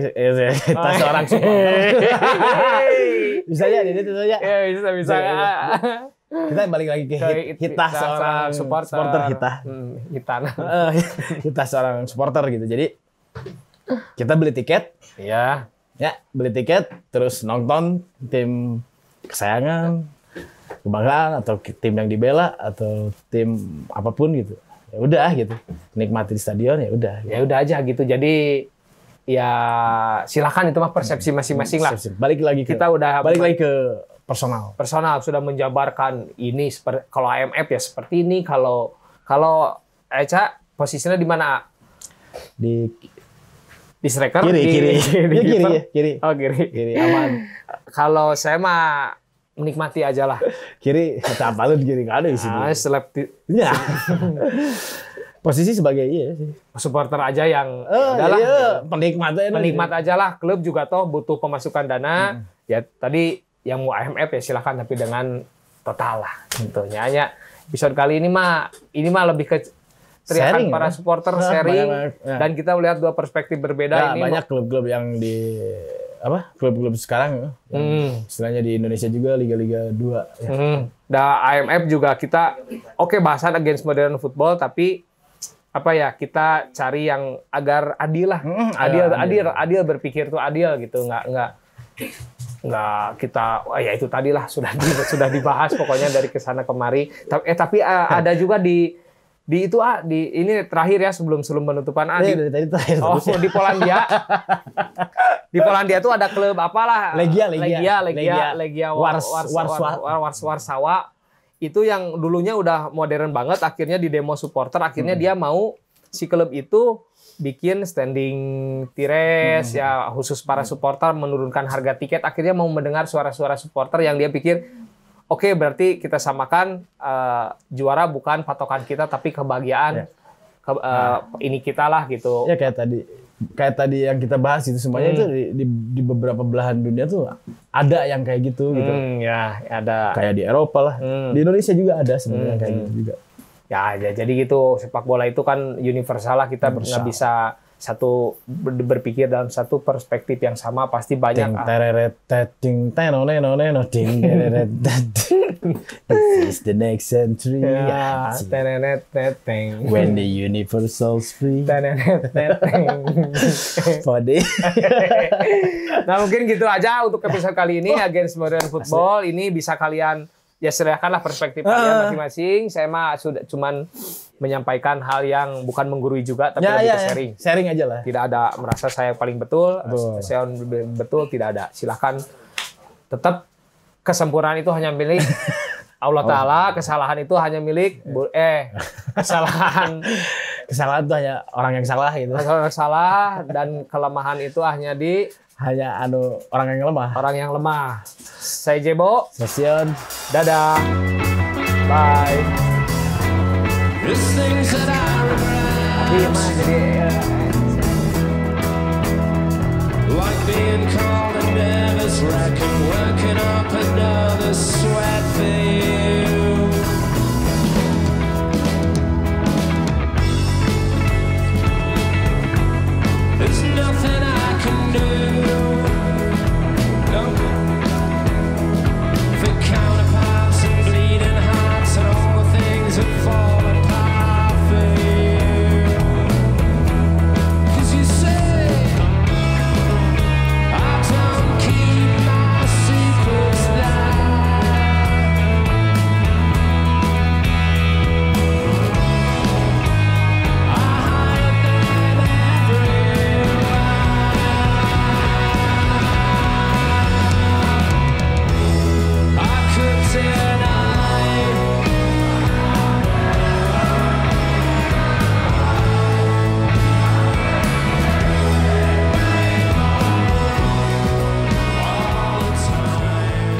[SPEAKER 2] kita seorang supporter. Bisa ya, ini itu saja.
[SPEAKER 3] Ya, bisa.
[SPEAKER 2] Kita balik lagi ke kita seorang supporter kita. Kita seorang supporter gitu. Jadi kita beli tiket,
[SPEAKER 3] Iya.
[SPEAKER 2] ya beli tiket, terus nonton tim kesayangan, kebanggaan atau tim yang dibela atau tim apapun gitu. Ya udah gitu, nikmati di stadion ya udah.
[SPEAKER 3] Ya udah aja gitu. Jadi ya silakan, itu mah persepsi masing-masing lah.
[SPEAKER 2] Balik lagi ke personal
[SPEAKER 3] Sudah menjabarkan ini seperti kalau IMF ya seperti ini, kalau Eca posisinya di mana?
[SPEAKER 2] di
[SPEAKER 3] Di striker,
[SPEAKER 2] kiri.
[SPEAKER 3] di
[SPEAKER 2] Ya,
[SPEAKER 3] kiper?
[SPEAKER 2] kiri.
[SPEAKER 3] Oh, kiri.
[SPEAKER 2] Kiri aman.
[SPEAKER 3] Kalau saya mah menikmati aja lah.
[SPEAKER 2] Kiri kata apa lu di kiri kan ada di sini. Ya. Posisi sebagai
[SPEAKER 3] supporter aja yang udahlah,
[SPEAKER 2] iya,
[SPEAKER 3] penikmat aja lah. Klub juga toh butuh pemasukan dana. Ya tadi yang mau IMF ya silakan, tapi dengan total lah. Gitu. Hanya episode kali ini mah lebih ke teriakan
[SPEAKER 2] Sharing,
[SPEAKER 3] para
[SPEAKER 2] ya?
[SPEAKER 3] supporter, sharing,
[SPEAKER 2] ya.
[SPEAKER 3] dan kita melihat dua perspektif berbeda.
[SPEAKER 2] Ya,
[SPEAKER 3] Ini
[SPEAKER 2] banyak klub-klub yang di klub-klub sekarang yang istilahnya di Indonesia juga liga-liga 2 ya.
[SPEAKER 3] IMF juga kita bahasan against modern football, tapi kita cari yang agar adil lah. Adil berpikir tuh adil gitu, nggak kita ya itu tadi lah sudah dibahas pokoknya dari kesana kemari. Tapi ada juga di ini terakhir ya sebelum penutupan
[SPEAKER 2] Dari tadi terakhir.
[SPEAKER 3] di Polandia. Di Polandia tuh ada klub apalah,
[SPEAKER 2] Legia
[SPEAKER 3] Warsawa. Itu yang dulunya udah modern banget, akhirnya di demo supporter, akhirnya dia mau si klub itu bikin standing tires ya khusus para supporter, menurunkan harga tiket, akhirnya mau mendengar suara-suara supporter yang dia pikir oke, berarti kita samakan juara bukan patokan kita tapi kebahagiaan ini kita lah gitu.
[SPEAKER 2] Ya kayak tadi yang kita bahas itu semuanya itu di beberapa belahan dunia tuh ada yang kayak gitu gitu.
[SPEAKER 3] Ya, ada.
[SPEAKER 2] Kayak di Eropa lah. Di Indonesia juga ada sebenarnya kayak gitu juga.
[SPEAKER 3] Ya, jadi gitu, sepak bola itu kan universal lah, kita nggak bisa berpikir dalam satu perspektif yang sama, pasti banyak.
[SPEAKER 2] Ting tereret this is the next century. When the universal free.
[SPEAKER 3] Nah, mungkin gitu aja untuk episode kali ini Against Modern Football. Ini bisa kalian ya serahkanlah perspektif kalian masing-masing. Saya mah sudah cuman menyampaikan hal yang bukan menggurui juga, tapi lebih ke sharing.
[SPEAKER 2] Sharing aja lah.
[SPEAKER 3] Tidak ada merasa saya paling betul, saya betul, tidak ada. Silahkan, tetap kesempurnaan itu hanya milik Allah Ta'ala, kesalahan itu hanya milik kesalahan
[SPEAKER 2] itu hanya orang yang salah gitu.
[SPEAKER 3] Orang yang salah, dan kelemahan itu hanya
[SPEAKER 2] orang yang lemah.
[SPEAKER 3] Orang yang lemah. Saya Jebo.
[SPEAKER 2] Sesion.
[SPEAKER 3] Dadah. Bye.
[SPEAKER 5] Like being called a nervous wreck and working up another sweat for you. There's nothing I can do. No. For counterparts and bleeding hearts and all the things that fall apart for you. 'Cause you say I don't keep my secrets there. I hide them everywhere. I could deny. All the time.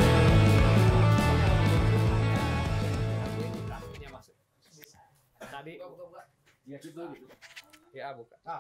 [SPEAKER 3] Tadi. Ya, buka.